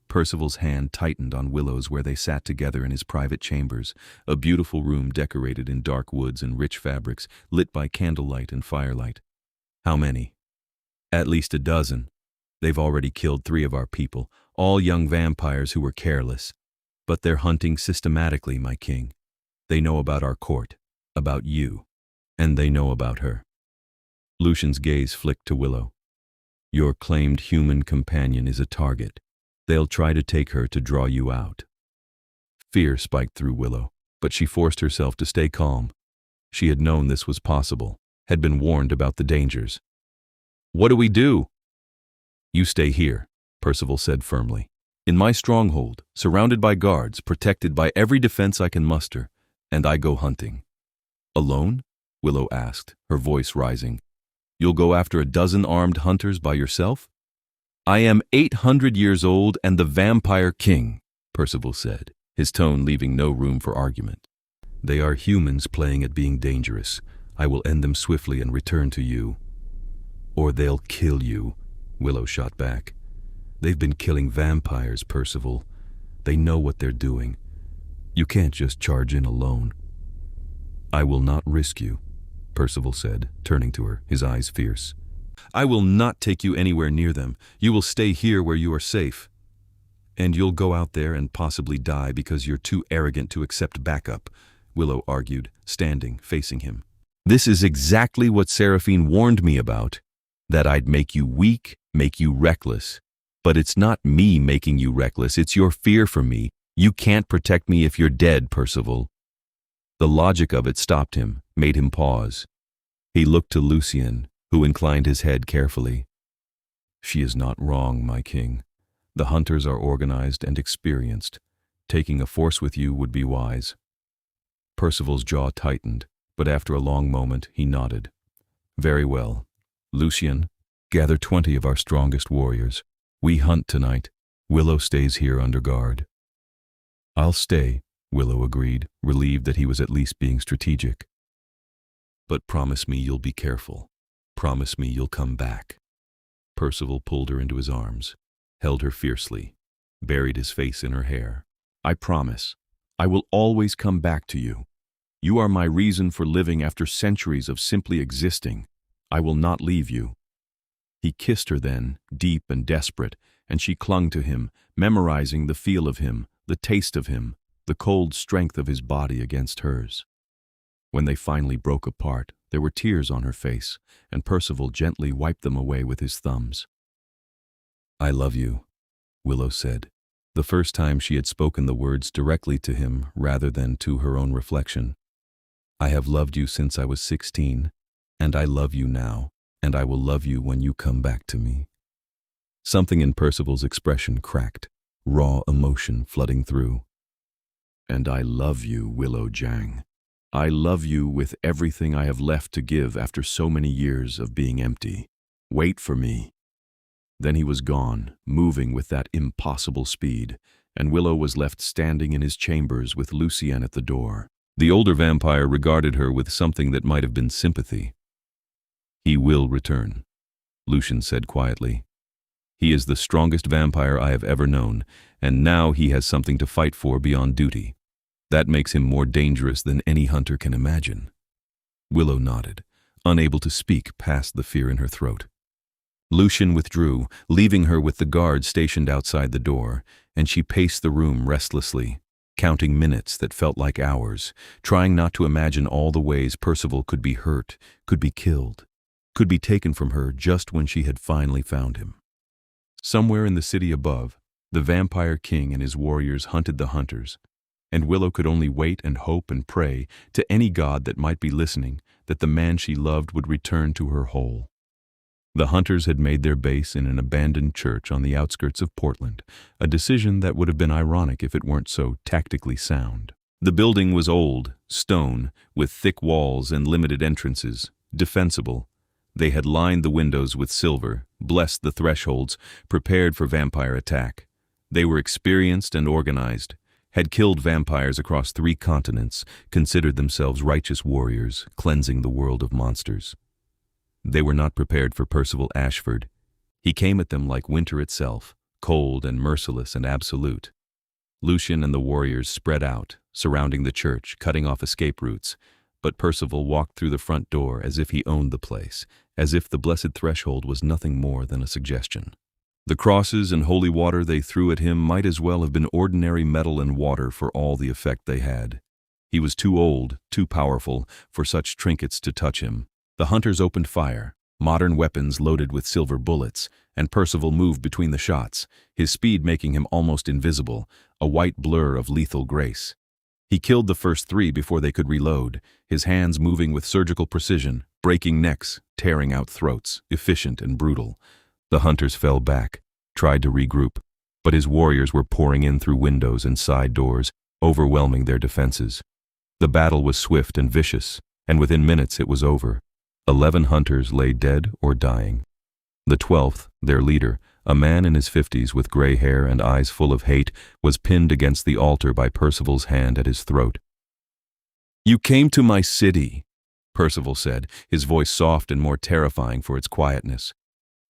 Percival's hand tightened on Willow's where they sat together in his private chambers, a beautiful room decorated in dark woods and rich fabrics, lit by candlelight and firelight. "How many?" "At least a dozen. They've already killed 3 of our people, all young vampires who were careless. But they're hunting systematically, my king. They know about our court, about you, and they know about her." Lucian's gaze flicked to Willow. "Your claimed human companion is a target. They'll try to take her to draw you out." Fear spiked through Willow, but she forced herself to stay calm. She had known this was possible, had been warned about the dangers. "What do we do?" "You stay here," Percival said firmly. "In my stronghold, surrounded by guards, protected by every defense I can muster, and I go hunting." "Alone?" Willow asked, her voice rising. "You'll go after a dozen armed hunters by yourself?" "I am 800 years old and the vampire king," Percival said, his tone leaving no room for argument. "They are humans playing at being dangerous. I will end them swiftly and return to you." "Or they'll kill you," Willow shot back. "They've been killing vampires, Percival. They know what they're doing. You can't just charge in alone." "I will not risk you," Percival said, turning to her, his eyes fierce. "I will not take you anywhere near them. You will stay here where you are safe. And you'll go out there and possibly die because you're too arrogant to accept backup," Willow argued, standing, facing him. "This is exactly what Seraphine warned me about, that I'd make you weak, make you reckless. But it's not me making you reckless, it's your fear for me. You can't protect me if you're dead, Percival." The logic of it stopped him, made him pause. He looked to Lucian, who inclined his head carefully. "She is not wrong, my king. The hunters are organized and experienced. Taking a force with you would be wise." Percival's jaw tightened, but after a long moment he nodded. "Very well. Lucian, gather 20 of our strongest warriors. We hunt tonight. Willow stays here under guard." "I'll stay," Willow agreed, relieved that he was at least being strategic. "But promise me you'll be careful. Promise me you'll come back." Percival pulled her into his arms, held her fiercely, buried his face in her hair. "I promise. I will always come back to you. You are my reason for living after centuries of simply existing. I will not leave you." He kissed her then, deep and desperate, and she clung to him, memorizing the feel of him, the taste of him, the cold strength of his body against hers. When they finally broke apart, there were tears on her face, and Percival gently wiped them away with his thumbs. "I love you," Willow said, the first time she had spoken the words directly to him rather than to her own reflection. "I have loved you since I was 16, and I love you now, and I will love you when you come back to me." Something in Percival's expression cracked, raw emotion flooding through. "And I love you, Willow Zhang. I love you with everything I have left to give after so many years of being empty. Wait for me." Then he was gone, moving with that impossible speed, and Willow was left standing in his chambers with Lucian at the door. The older vampire regarded her with something that might have been sympathy. "He will return," Lucian said quietly. He is the strongest vampire I have ever known, and now he has something to fight for beyond duty. That makes him more dangerous than any hunter can imagine." Willow nodded, unable to speak past the fear in her throat. Lucian withdrew, leaving her with the guards stationed outside the door, and she paced the room restlessly, counting minutes that felt like hours, trying not to imagine all the ways Percival could be hurt, could be killed, could be taken from her just when she had finally found him. Somewhere in the city above, the Vampire King and his warriors hunted the hunters, and Willow could only wait and hope and pray to any god that might be listening that the man she loved would return to her whole. The hunters had made their base in an abandoned church on the outskirts of Portland, a decision that would have been ironic if it weren't so tactically sound. The building was old, stone, with thick walls and limited entrances, defensible. They had lined the windows with silver, blessed the thresholds, prepared for vampire attack. They were experienced and organized, had killed vampires across 3 continents, considered themselves righteous warriors, cleansing the world of monsters. They were not prepared for Percival Ashford. He came at them like winter itself, cold and merciless and absolute. Lucian and the warriors spread out, surrounding the church, cutting off escape routes, but Percival walked through the front door as if he owned the place, as if the blessed threshold was nothing more than a suggestion. The crosses and holy water they threw at him might as well have been ordinary metal and water for all the effect they had. He was too old, too powerful, for such trinkets to touch him. The hunters opened fire, modern weapons loaded with silver bullets, and Percival moved between the shots, his speed making him almost invisible, a white blur of lethal grace. He killed the first 3 before they could reload, his hands moving with surgical precision, breaking necks, tearing out throats, efficient and brutal. The hunters fell back, tried to regroup, but his warriors were pouring in through windows and side doors, overwhelming their defenses. The battle was swift and vicious, and within minutes it was over. 11 hunters lay dead or dying. The 12th, their leader, a man in his 50s with gray hair and eyes full of hate, was pinned against the altar by Percival's hand at his throat. "You came to my city," Percival said, his voice soft and more terrifying for its quietness.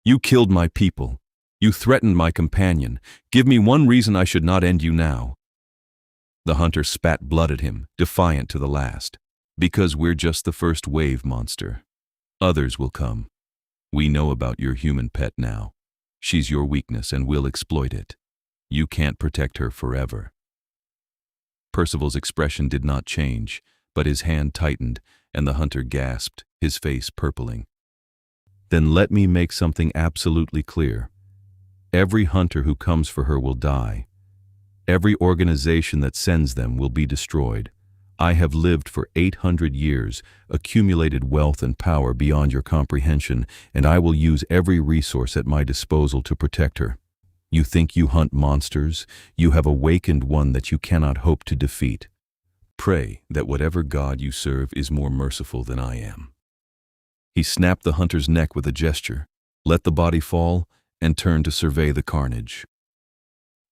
"You killed my people. You threatened my companion. Give me one reason I should not end you now." The hunter spat blood at him, defiant to the last. "Because we're just the first wave, monster. Others will come. We know about your human pet now. She's your weakness and we'll exploit it. You can't protect her forever." Percival's expression did not change, but his hand tightened, and the hunter gasped, his face purpling. "Then let me make something absolutely clear. Every hunter who comes for her will die. Every organization that sends them will be destroyed. I have lived for 800 years, accumulated wealth and power beyond your comprehension, and I will use every resource at my disposal to protect her. You think you hunt monsters? You have awakened one that you cannot hope to defeat. Pray that whatever god you serve is more merciful than I am." He snapped the hunter's neck with a gesture, let the body fall, and turned to survey the carnage.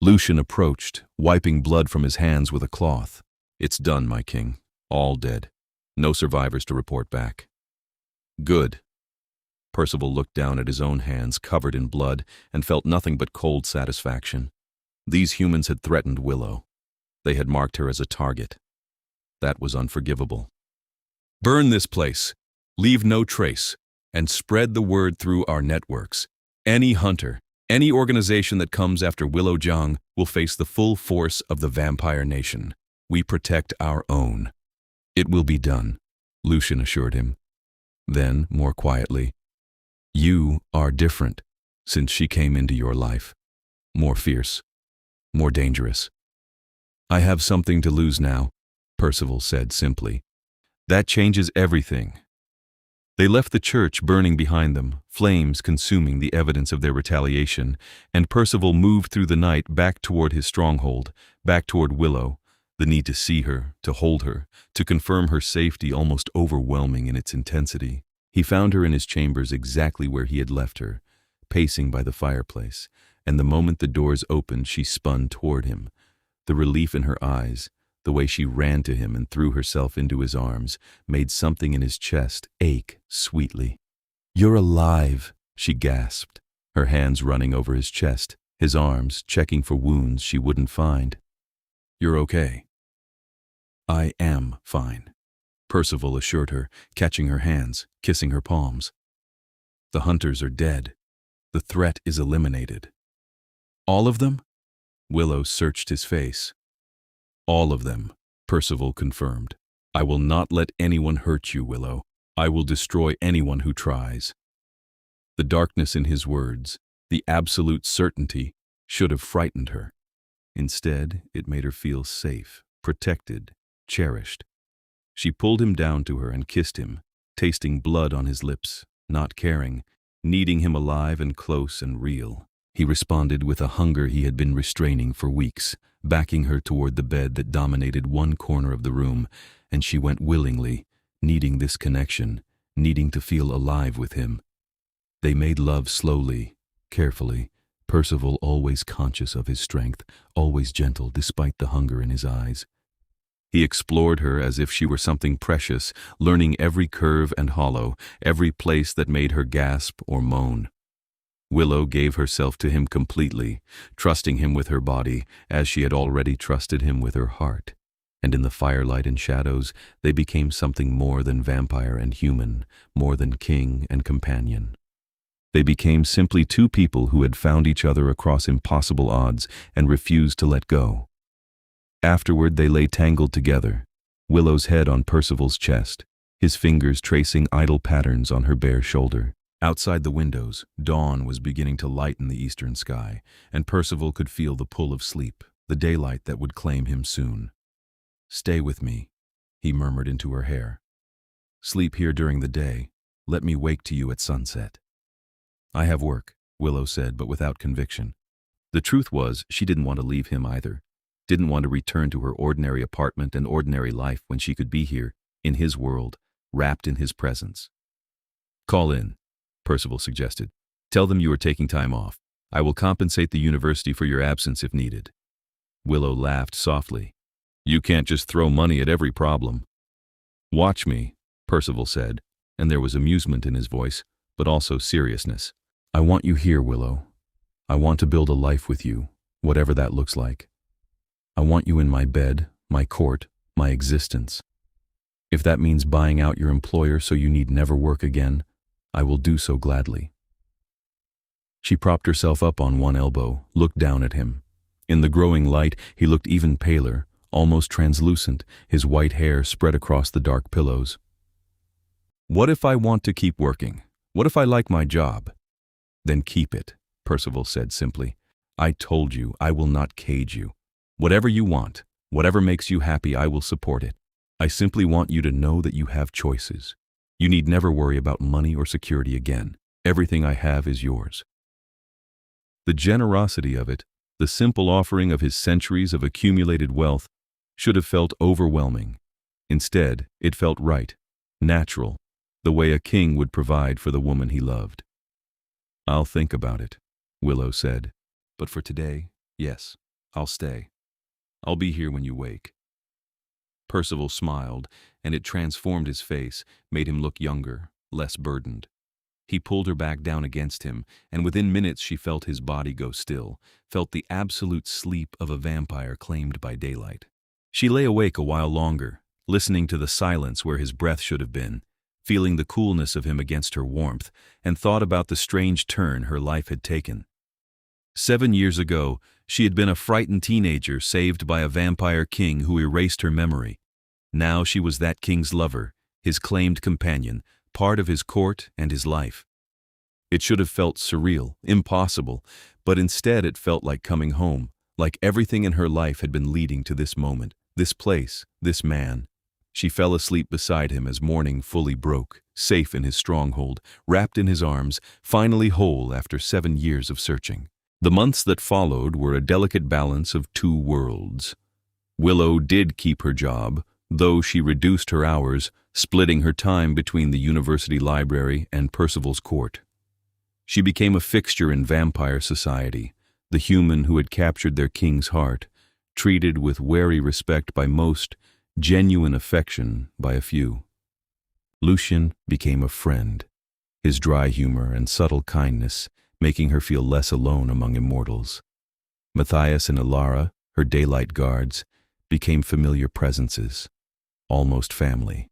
Lucian approached, wiping blood from his hands with a cloth. "It's done, my king. All dead. No survivors to report back." "Good." Percival looked down at his own hands covered in blood and felt nothing but cold satisfaction. These humans had threatened Willow. They had marked her as a target. That was unforgivable. "Burn this place. Leave no trace, and spread the word through our networks. Any hunter, any organization that comes after Willow Zhang will face the full force of the vampire nation. We protect our own." "It will be done," Lucian assured him. Then, more quietly, "You are different since she came into your life. More fierce, more dangerous." "I have something to lose now," Percival said simply. "That changes everything." They left the church burning behind them, flames consuming the evidence of their retaliation, and Percival moved through the night back toward his stronghold, back toward Willow, the need to see her, to hold her, to confirm her safety almost overwhelming in its intensity. He found her in his chambers exactly where he had left her, pacing by the fireplace, and the moment the doors opened she spun toward him. The relief in her eyes, the way she ran to him and threw herself into his arms, made something in his chest ache sweetly. "You're alive," she gasped. her hands running over his chest, his arms checking for wounds she wouldn't find. "You're okay." "I am fine," Percival assured her, catching her hands, kissing her palms. "The hunters are dead. The threat is eliminated." "All of them?" Willow searched his face. "All of them," Percival confirmed. "I will not let anyone hurt you, Willow. I will destroy anyone who tries." The darkness in his words, the absolute certainty, should have frightened her. Instead, it made her feel safe, protected, cherished. She pulled him down to her and kissed him, tasting blood on his lips, not caring, needing him alive and close and real. He responded with a hunger he had been restraining for weeks, backing her toward the bed that dominated one corner of the room, and she went willingly, needing this connection, needing to feel alive with him. They made love slowly, carefully, Percival always conscious of his strength, always gentle despite the hunger in his eyes. He explored her as if she were something precious, learning every curve and hollow, every place that made her gasp or moan. Willow gave herself to him completely, trusting him with her body as she had already trusted him with her heart. And in the firelight and shadows, they became something more than vampire and human, more than king and companion. They became simply two people who had found each other across impossible odds and refused to let go. Afterward, they lay tangled together, Willow's head on Percival's chest, his fingers tracing idle patterns on her bare shoulder. Outside the windows, dawn was beginning to lighten the eastern sky, and Percival could feel the pull of sleep, the daylight that would claim him soon. "Stay with me," he murmured into her hair. "Sleep here during the day. Let me wake to you at sunset." "I have work," Willow said, but without conviction. The truth was, she didn't want to leave him either. Didn't want to return to her ordinary apartment and ordinary life when she could be here, in his world, wrapped in his presence. "Call in," Percival suggested. "Tell them you are taking time off. I will compensate the university for your absence if needed." Willow laughed softly. "You can't just throw money at every problem." "Watch me," Percival said, and there was amusement in his voice, but also seriousness. "I want you here, Willow. I want to build a life with you, whatever that looks like. I want you in my bed, my court, my existence. If that means buying out your employer so you need never work again, I will do so gladly." She propped herself up on one elbow, looked down at him. In the growing light, he looked even paler, almost translucent, his white hair spread across the dark pillows. "What if I want to keep working? What if I like my job?" "Then keep it," Percival said simply. "I told you I will not cage you. Whatever you want, whatever makes you happy, I will support it. I simply want you to know that you have choices. You need never worry about money or security again. Everything I have is yours." The generosity of it, the simple offering of his centuries of accumulated wealth, should have felt overwhelming. Instead, it felt right, natural, the way a king would provide for the woman he loved. "I'll think about it," Willow said. "But for today, yes, I'll stay. I'll be here when you wake." Percival smiled, and it transformed his face, made him look younger, less burdened. He pulled her back down against him, and within minutes she felt his body go still, felt the absolute sleep of a vampire claimed by daylight. She lay awake a while longer, listening to the silence where his breath should have been, feeling the coolness of him against her warmth, and thought about the strange turn her life had taken. 7 years ago, she had been a frightened teenager saved by a vampire king who erased her memory. Now she was that king's lover, his claimed companion, part of his court and his life. It should have felt surreal, impossible, but instead it felt like coming home, like everything in her life had been leading to this moment, this place, this man. She fell asleep beside him as morning fully broke, safe in his stronghold, wrapped in his arms, finally whole after 7 years of searching. The months that followed were a delicate balance of two worlds. Willow did keep her job, though she reduced her hours, splitting her time between the university library and Percival's court. She became a fixture in vampire society, the human who had captured their king's heart, treated with wary respect by most, genuine affection by a few. Lucien became a friend. His dry humor and subtle kindness making her feel less alone among immortals. Matthias and Ilara, her daylight guards, became familiar presences, almost family.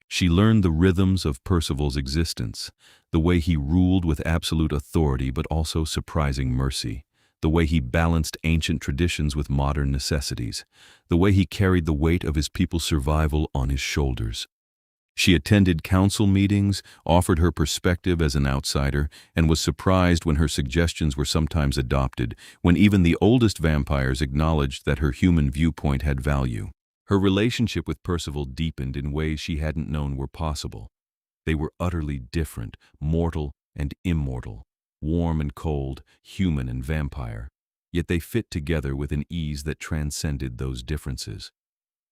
She learned the rhythms of Percival's existence, the way he ruled with absolute authority but also surprising mercy, the way he balanced ancient traditions with modern necessities, the way he carried the weight of his people's survival on his shoulders. She attended council meetings, offered her perspective as an outsider, and was surprised when her suggestions were sometimes adopted, when even the oldest vampires acknowledged that her human viewpoint had value. Her relationship with Percival deepened in ways she hadn't known were possible. They were utterly different, mortal and immortal, warm and cold, human and vampire, yet they fit together with an ease that transcended those differences.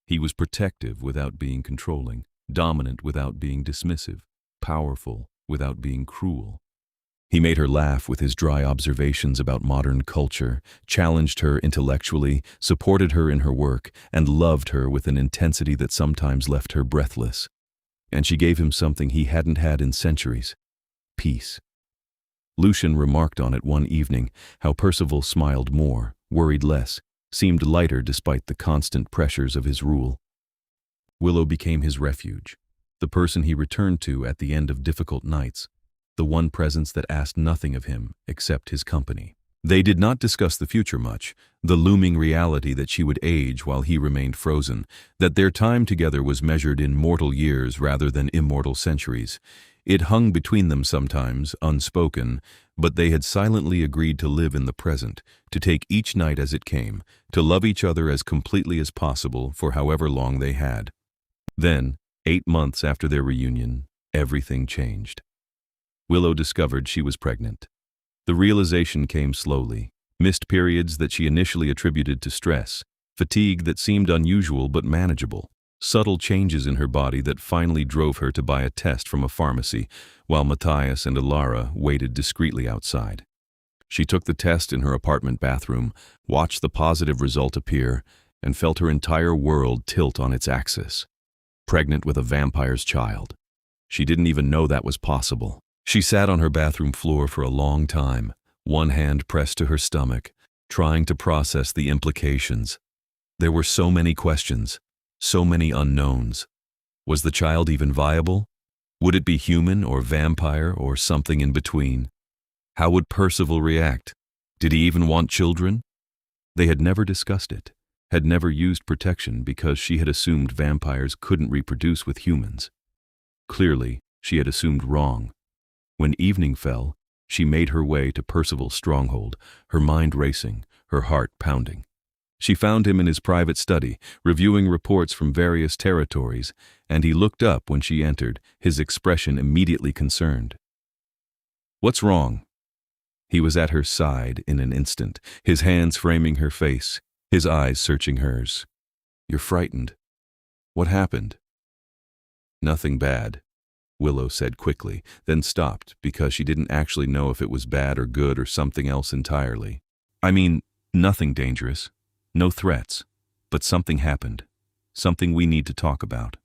He was protective without being controlling, dominant without being dismissive, powerful without being cruel. He made her laugh with his dry observations about modern culture, challenged her intellectually, supported her in her work, and loved her with an intensity that sometimes left her breathless. And she gave him something he hadn't had in centuries: peace. Lucian remarked on it one evening, how Percival smiled more, worried less, seemed lighter despite the constant pressures of his rule. Willow became his refuge, the person he returned to at the end of difficult nights, the one presence that asked nothing of him except his company. They did not discuss the future much, the looming reality that she would age while he remained frozen, that their time together was measured in mortal years rather than immortal centuries. It hung between them sometimes, unspoken, but they had silently agreed to live in the present, to take each night as it came, to love each other as completely as possible for however long they had. Then, 8 months after their reunion, everything changed. Willow discovered she was pregnant. The realization came slowly, missed periods that she initially attributed to stress, fatigue that seemed unusual but manageable, subtle changes in her body that finally drove her to buy a test from a pharmacy, while Matthias and Ilara waited discreetly outside. She took the test in her apartment bathroom, watched the positive result appear, and felt her entire world tilt on its axis. Pregnant with a vampire's child. She didn't even know that was possible. She sat on her bathroom floor for a long time, one hand pressed to her stomach, trying to process the implications. There were so many questions, so many unknowns. Was the child even viable? Would it be human or vampire or something in between? How would Percival react? Did he even want children? They had never discussed it, had never used protection because she had assumed vampires couldn't reproduce with humans. Clearly, she had assumed wrong. When evening fell, she made her way to Percival's stronghold, her mind racing, her heart pounding. She found him in his private study, reviewing reports from various territories, and he looked up when she entered, his expression immediately concerned. "What's wrong?" He was at her side in an instant, his hands framing her face, his eyes searching hers. "You're frightened. What happened?" "Nothing bad," Willow said quickly, then stopped because she didn't actually know if it was bad or good or something else entirely. "I mean, nothing dangerous. No threats. But something happened. Something we need to talk about."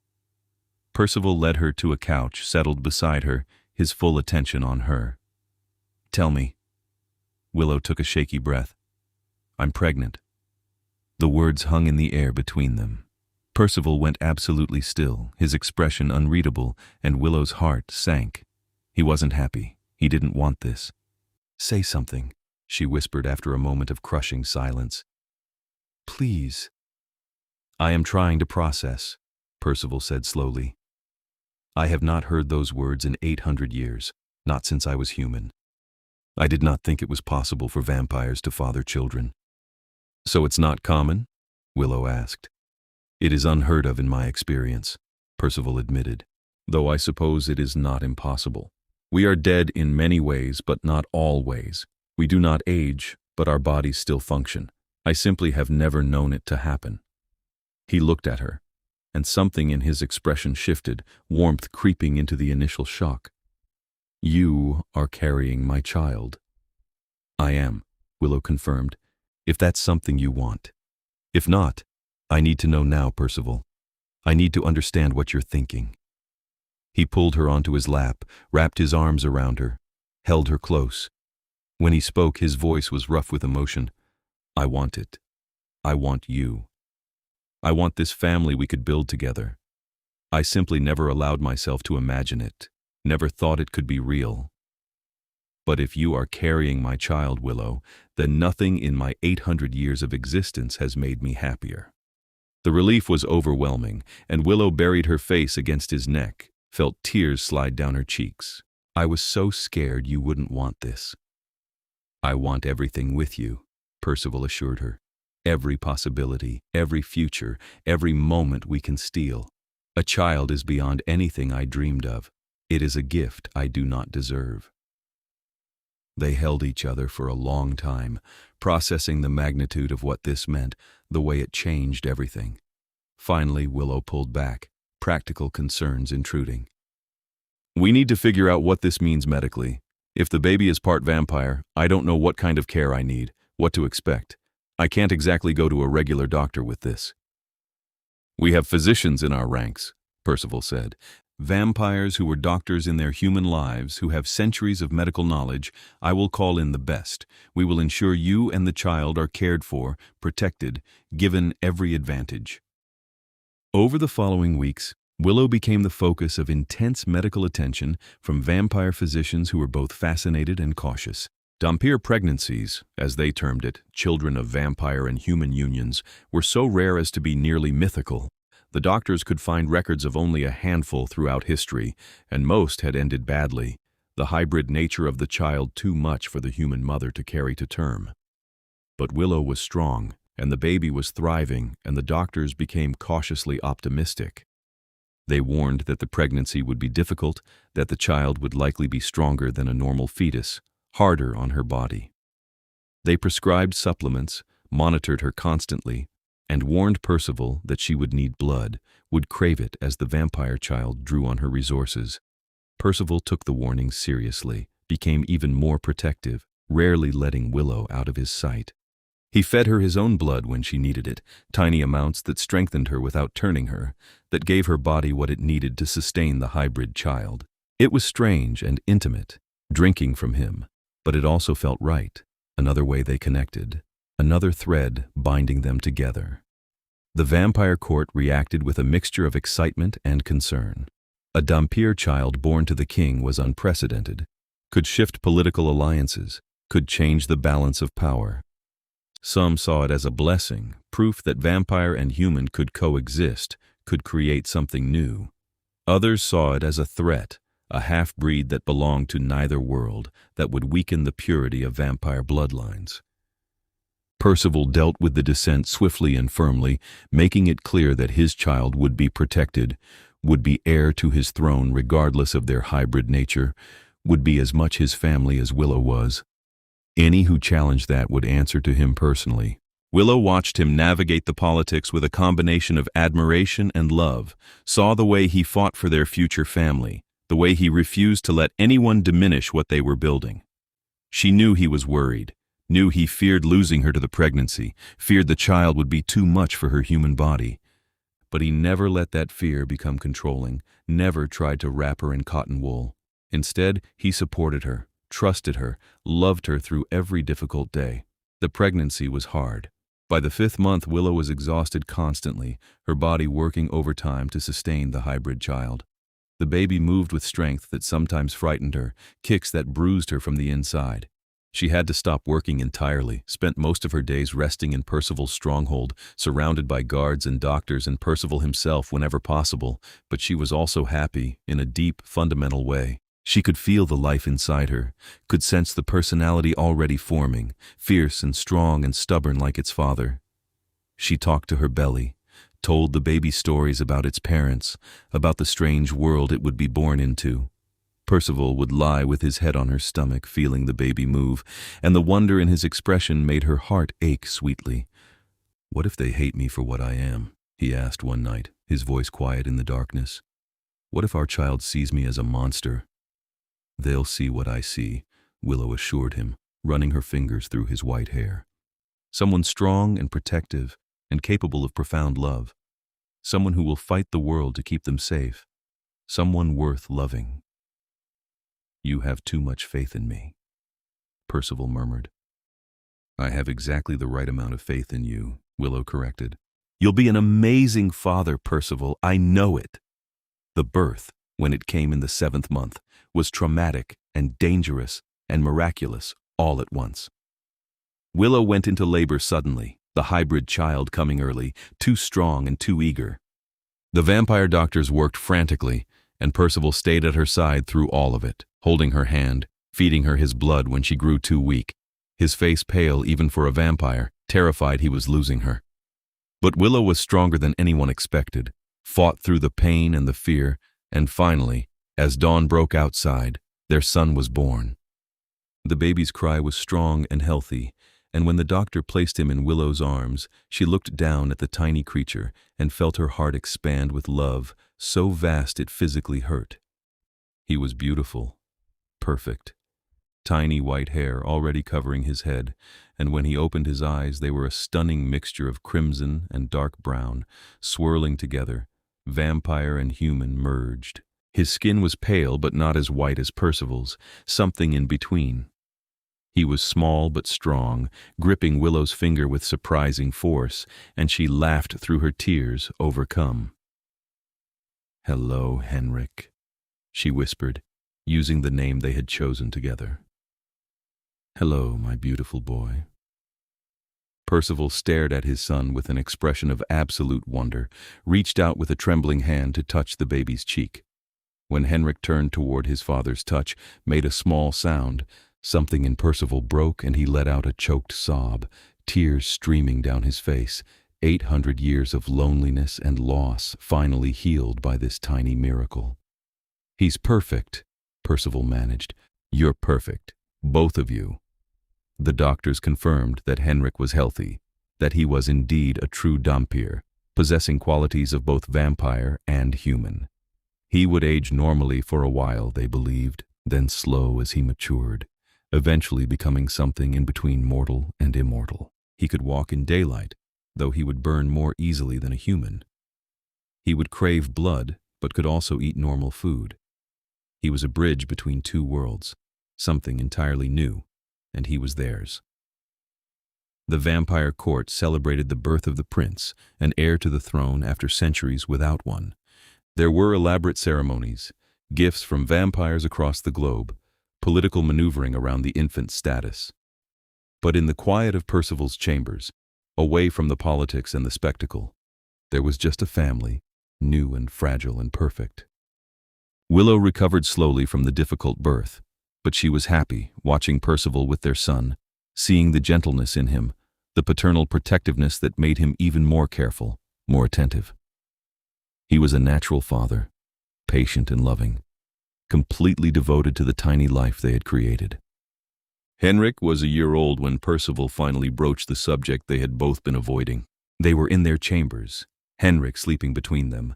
Percival led her to a couch, settled beside her, his full attention on her. "Tell me." Willow took a shaky breath. "I'm pregnant." The words hung in the air between them. Percival went absolutely still, his expression unreadable, and Willow's heart sank. He wasn't happy. He didn't want this. "Say something," she whispered after a moment of crushing silence. "Please." "I am trying to process," Percival said slowly. "I have not heard those words in 800 years, not since I was human. I did not think it was possible for vampires to father children." "So it's not common?" Willow asked. "It is unheard of in my experience," Percival admitted, "though I suppose it is not impossible. We are dead in many ways, but not all ways. We do not age, but our bodies still function. I simply have never known it to happen." He looked at her, and something in his expression shifted, warmth creeping into the initial shock. "You are carrying my child." "I am," Willow confirmed, "if that's something you want. If not, I need to know now, Percival. I need to understand what you're thinking." He pulled her onto his lap, wrapped his arms around her, held her close. When he spoke, his voice was rough with emotion. I want it. I want you. I want this family we could build together. I simply never allowed myself to imagine it, never thought it could be real. But if you are carrying my child, Willow, then nothing in my 800 years of existence has made me happier. The relief was overwhelming, and Willow buried her face against his neck, felt tears slide down her cheeks. I was so scared you wouldn't want this. I want everything with you, Percival assured her. Every possibility, every future, every moment we can steal. A child is beyond anything I dreamed of. It is a gift I do not deserve. They held each other for a long time, processing the magnitude of what this meant, the way it changed everything. Finally, Willow pulled back, practical concerns intruding. We need to figure out what this means medically. If the baby is part vampire, I don't know what kind of care I need, what to expect. I can't exactly go to a regular doctor with this. We have physicians in our ranks, Percival said. Vampires who were doctors in their human lives, who have centuries of medical knowledge. I will call in the best. We will ensure you and the child are cared for, protected, given every advantage. Over the following weeks, Willow became the focus of intense medical attention from vampire physicians who were both fascinated and cautious. Dhampir pregnancies, as they termed it, children of vampire and human unions, were so rare as to be nearly mythical. The doctors could find records of only a handful throughout history, and most had ended badly, the hybrid nature of the child too much for the human mother to carry to term. But Willow was strong, and the baby was thriving, and the doctors became cautiously optimistic. They warned that the pregnancy would be difficult, that the child would likely be stronger than a normal fetus, harder on her body. They prescribed supplements, monitored her constantly, and warned Percival that she would need blood, would crave it as the vampire child drew on her resources. Percival took the warnings seriously, became even more protective, rarely letting Willow out of his sight. He fed her his own blood when she needed it, tiny amounts that strengthened her without turning her, that gave her body what it needed to sustain the hybrid child. It was strange and intimate, drinking from him, but it also felt right, another way they connected. Another thread binding them together. The vampire court reacted with a mixture of excitement and concern. A Dhampir child born to the king was unprecedented, could shift political alliances, could change the balance of power. Some saw it as a blessing, proof that vampire and human could coexist, could create something new. Others saw it as a threat, a half-breed that belonged to neither world, that would weaken the purity of vampire bloodlines. Percival dealt with the dissent swiftly and firmly, making it clear that his child would be protected, would be heir to his throne regardless of their hybrid nature, would be as much his family as Willow was. Any who challenged that would answer to him personally. Willow watched him navigate the politics with a combination of admiration and love, saw the way he fought for their future family, the way he refused to let anyone diminish what they were building. She knew he was worried. Knew he feared losing her to the pregnancy, feared the child would be too much for her human body. But he never let that fear become controlling, never tried to wrap her in cotton wool. Instead, he supported her, trusted her, loved her through every difficult day. The pregnancy was hard. By the 5th month, Willow was exhausted constantly, her body working overtime to sustain the hybrid child. The baby moved with strength that sometimes frightened her, kicks that bruised her from the inside. She had to stop working entirely, spent most of her days resting in Percival's stronghold, surrounded by guards and doctors and Percival himself whenever possible, but she was also happy, in a deep, fundamental way. She could feel the life inside her, could sense the personality already forming, fierce and strong and stubborn like its father. She talked to her belly, told the baby stories about its parents, about the strange world it would be born into. Percival would lie with his head on her stomach, feeling the baby move, and the wonder in his expression made her heart ache sweetly. "What if they hate me for what I am?" he asked one night, his voice quiet in the darkness. "What if our child sees me as a monster?" "They'll see what I see," Willow assured him, running her fingers through his white hair. "Someone strong and protective and capable of profound love. Someone who will fight the world to keep them safe. Someone worth loving. You have too much faith in me." Percival murmured. I have exactly the right amount of faith in you, Willow corrected. You'll be an amazing father, Percival, I know it. The birth, when it came in the 7th month, was traumatic and dangerous and miraculous all at once. Willow went into labor suddenly, the hybrid child coming early, too strong and too eager. The vampire doctors worked frantically, and Percival stayed at her side through all of it, holding her hand, feeding her his blood when she grew too weak, his face pale even for a vampire, terrified he was losing her. But Willow was stronger than anyone expected, fought through the pain and the fear, and finally, as dawn broke outside, their son was born. The baby's cry was strong and healthy, and when the doctor placed him in Willow's arms, she looked down at the tiny creature and felt her heart expand with love so vast it physically hurt. He was beautiful, perfect. Tiny white hair already covering his head, and when he opened his eyes they were a stunning mixture of crimson and dark brown, swirling together, vampire and human merged. His skin was pale but not as white as Percival's, something in between. He was small but strong, gripping Willow's finger with surprising force, and she laughed through her tears, overcome. "Hello, Henrik," she whispered, using the name they had chosen together. "Hello, my beautiful boy." Percival stared at his son with an expression of absolute wonder, reached out with a trembling hand to touch the baby's cheek. When Henrik turned toward his father's touch, made a small sound, something in Percival broke and he let out a choked sob, tears streaming down his face. 800 years of loneliness and loss finally healed by this tiny miracle. "He's perfect," Percival managed. "You're perfect, both of you." The doctors confirmed that Henrik was healthy, that he was indeed a true dhampir, possessing qualities of both vampire and human. He would age normally for a while, they believed, then slow as he matured, eventually becoming something in between mortal and immortal. He could walk in daylight, though he would burn more easily than a human. He would crave blood, but could also eat normal food. He was a bridge between two worlds, something entirely new, and he was theirs. The vampire court celebrated the birth of the prince, an heir to the throne after centuries without one. There were elaborate ceremonies, gifts from vampires across the globe, political maneuvering around the infant's status. But in the quiet of Percival's chambers, away from the politics and the spectacle, there was just a family, new and fragile and perfect. Willow recovered slowly from the difficult birth, but she was happy watching Percival with their son, seeing the gentleness in him, the paternal protectiveness that made him even more careful, more attentive. He was a natural father, patient and loving, completely devoted to the tiny life they had created. Henrik was a year old when Percival finally broached the subject they had both been avoiding. They were in their chambers, Henrik sleeping between them,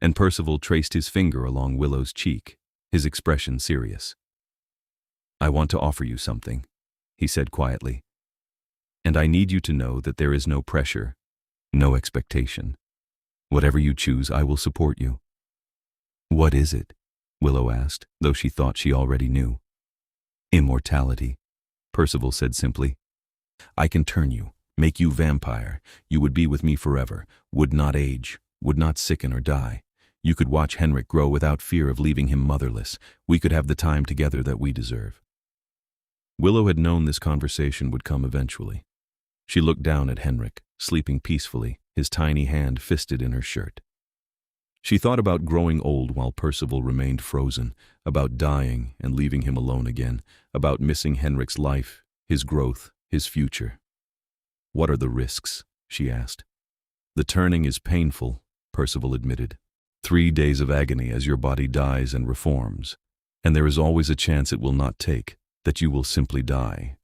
and Percival traced his finger along Willow's cheek, his expression serious. "I want to offer you something," he said quietly. "And I need you to know that there is no pressure, no expectation. Whatever you choose, I will support you." "What is it?" Willow asked, though she thought she already knew. "Immortality," Percival said simply. "I can turn you, make you vampire. You would be with me forever, would not age, would not sicken or die. You could watch Henrik grow without fear of leaving him motherless. We could have the time together that we deserve." Willow had known this conversation would come eventually. She looked down at Henrik, sleeping peacefully, his tiny hand fisted in her shirt. She thought about growing old while Percival remained frozen, about dying and leaving him alone again, about missing Henrik's life, his growth, his future. "What are the risks?" she asked. "The turning is painful," Percival admitted. 3 days of agony as your body dies and reforms, and there is always a chance it will not take, that you will simply die.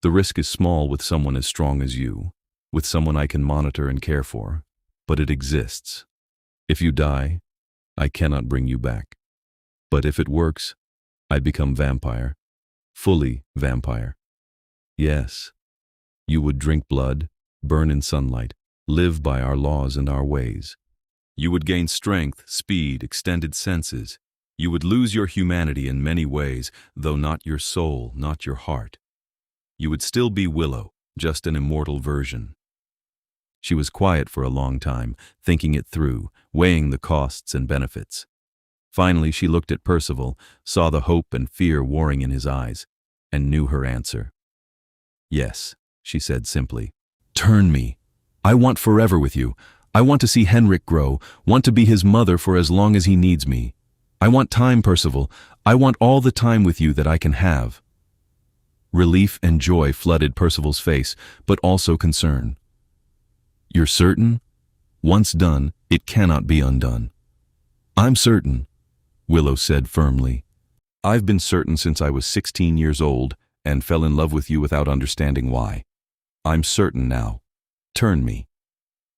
The risk is small with someone as strong as you, with someone I can monitor and care for, but it exists. If you die, I cannot bring you back. But if it works, I become vampire, fully vampire. Yes, you would drink blood, burn in sunlight, live by our laws and our ways. You would gain strength, speed, extended senses. You would lose your humanity in many ways, though not your soul, not your heart. You would still be Willow, just an immortal version. She was quiet for a long time, thinking it through, weighing the costs and benefits. Finally, she looked at Percival, saw the hope and fear warring in his eyes, and knew her answer. Yes, she said simply. Turn me. I want forever with you. I want to see Henrik grow, want to be his mother for as long as he needs me. I want time, Percival. I want all the time with you that I can have. Relief and joy flooded Percival's face, but also concern. You're certain? Once done, it cannot be undone. I'm certain, Willow said firmly. I've been certain since I was 16 years old and fell in love with you without understanding why. I'm certain now. Turn me.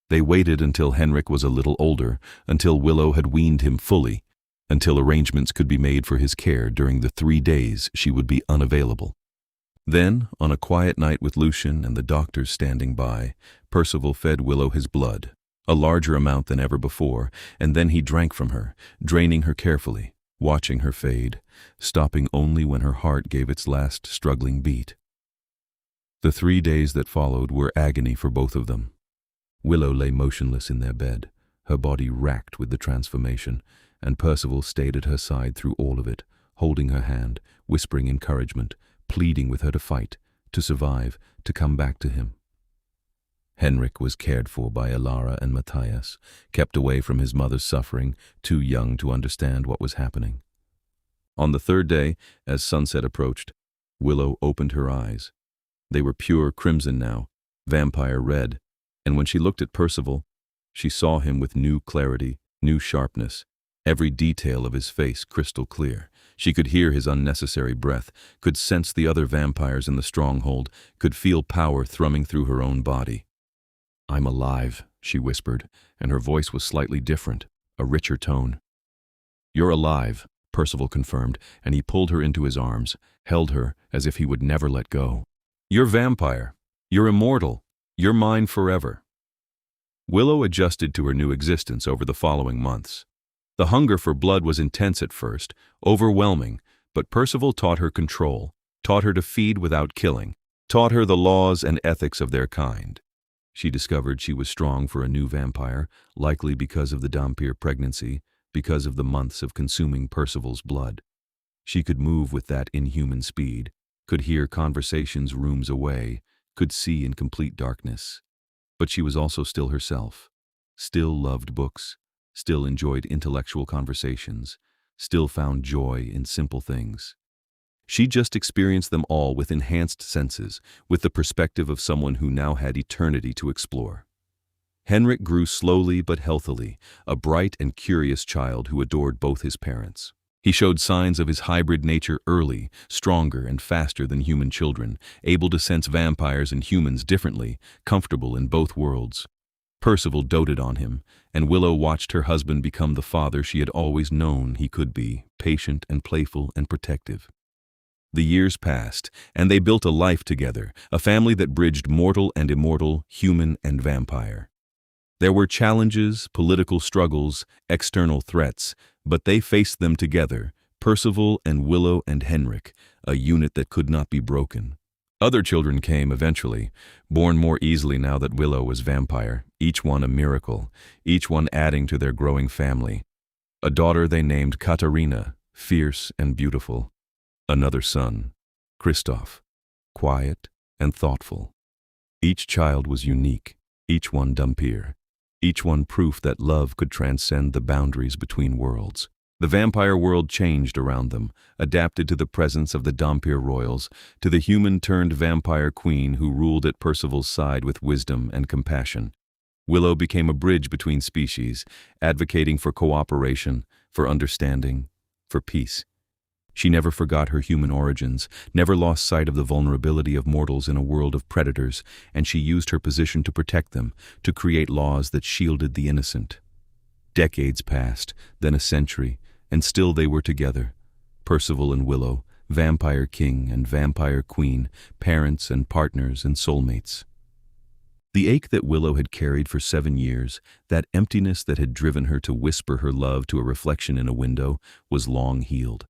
They waited until Henrik was a little older, until Willow had weaned him fully, until arrangements could be made for his care during the 3 days she would be unavailable. Then, on a quiet night with Lucian and the doctors standing by, Percival fed Willow his blood, a larger amount than ever before, and then he drank from her, draining her carefully, watching her fade, stopping only when her heart gave its last struggling beat. The 3 days that followed were agony for both of them. Willow lay motionless in their bed, her body racked with the transformation, and Percival stayed at her side through all of it, holding her hand, whispering encouragement, pleading with her to fight, to survive, to come back to him. Henrik was cared for by Elara and Matthias, kept away from his mother's suffering, too young to understand what was happening. On the 3rd day, as sunset approached, Willow opened her eyes. They were pure crimson now, vampire red, and when she looked at Percival, she saw him with new clarity, new sharpness, every detail of his face crystal clear. She could hear his unnecessary breath, could sense the other vampires in the stronghold, could feel power thrumming through her own body. I'm alive, she whispered, and her voice was slightly different, a richer tone. You're alive, Percival confirmed, and he pulled her into his arms, held her as if he would never let go. You're vampire. You're immortal. You're mine forever. Willow adjusted to her new existence over the following months. The hunger for blood was intense at first, overwhelming, but Percival taught her control, taught her to feed without killing, taught her the laws and ethics of their kind. She discovered she was strong for a new vampire, likely because of the Dhampir pregnancy, because of the months of consuming Percival's blood. She could move with that inhuman speed, could hear conversations rooms away, could see in complete darkness. But she was also still herself, still loved books, still enjoyed intellectual conversations, still found joy in simple things. She just experienced them all with enhanced senses, with the perspective of someone who now had eternity to explore. Henrik grew slowly but healthily, a bright and curious child who adored both his parents. He showed signs of his hybrid nature early, stronger and faster than human children, able to sense vampires and humans differently, comfortable in both worlds. Percival doted on him, and Willow watched her husband become the father she had always known he could be, patient and playful and protective. The years passed, and they built a life together, a family that bridged mortal and immortal, human and vampire. There were challenges, political struggles, external threats, but they faced them together, Percival and Willow and Henrik, a unit that could not be broken. Other children came eventually, born more easily now that Willow was vampire, each one a miracle, each one adding to their growing family. A daughter they named Katarina, fierce and beautiful. Another son, Christoph, quiet and thoughtful. Each child was unique, each one Dhampir, each one proof that love could transcend the boundaries between worlds. The vampire world changed around them, adapted to the presence of the Dhampir royals, to the human-turned-vampire queen who ruled at Percival's side with wisdom and compassion. Willow became a bridge between species, advocating for cooperation, for understanding, for peace. She never forgot her human origins, never lost sight of the vulnerability of mortals in a world of predators, and she used her position to protect them, to create laws that shielded the innocent. Decades passed, then a century, and still they were together. Percival and Willow, vampire king and vampire queen, parents and partners and soulmates. The ache that Willow had carried for 7 years, that emptiness that had driven her to whisper her love to a reflection in a window, was long healed.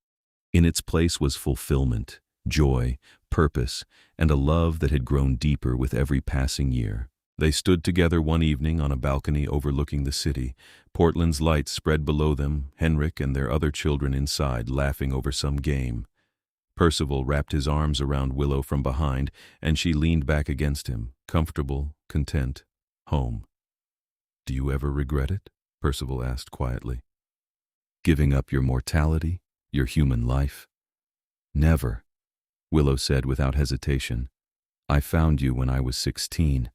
In its place was fulfillment, joy, purpose, and a love that had grown deeper with every passing year. They stood together one evening on a balcony overlooking the city, Portland's lights spread below them, Henrik and their other children inside laughing over some game. Percival wrapped his arms around Willow from behind, and she leaned back against him, comfortable, content, home. "Do you ever regret it?" Percival asked quietly. "Giving up your mortality, your human life?" "Never," Willow said without hesitation. "I found you when I was 16,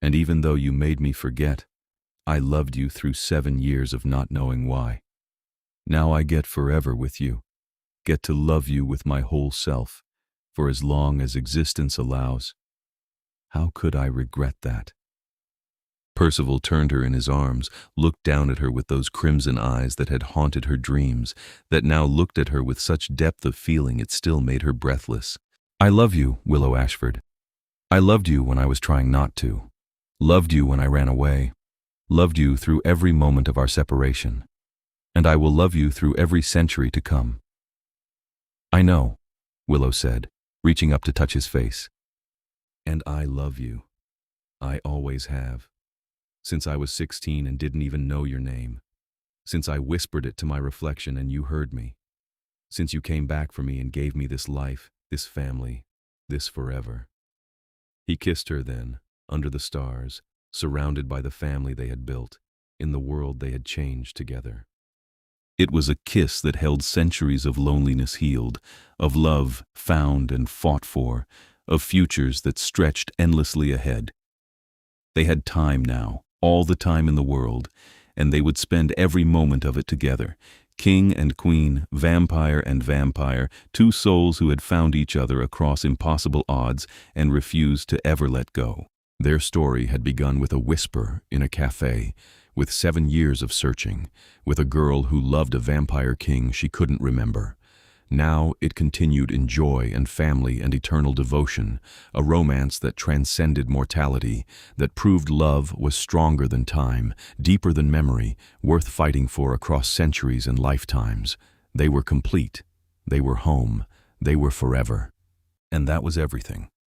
and even though you made me forget, I loved you through 7 years of not knowing why. Now I get forever with you, get to love you with my whole self, for as long as existence allows. How could I regret that?" Percival turned her in his arms, looked down at her with those crimson eyes that had haunted her dreams, that now looked at her with such depth of feeling it still made her breathless. "I love you, Willow Ashford. I loved you when I was trying not to. Loved you when I ran away. Loved you through every moment of our separation. And I will love you through every century to come." "I know," Willow said, reaching up to touch his face. "And I love you. I always have. Since I was 16 and didn't even know your name. Since I whispered it to my reflection and you heard me. Since you came back for me and gave me this life, this family, this forever." He kissed her then, under the stars, surrounded by the family they had built, in the world they had changed together. It was a kiss that held centuries of loneliness healed, of love found and fought for, of futures that stretched endlessly ahead. They had time now, all the time in the world, and they would spend every moment of it together. King and queen, vampire and vampire, two souls who had found each other across impossible odds and refused to ever let go. Their story had begun with a whisper in a cafe, with 7 years of searching, with a girl who loved a vampire king she couldn't remember. Now it continued in joy and family and eternal devotion, a romance that transcended mortality, that proved love was stronger than time, deeper than memory, worth fighting for across centuries and lifetimes. They were complete. They were home. They were forever. And that was everything.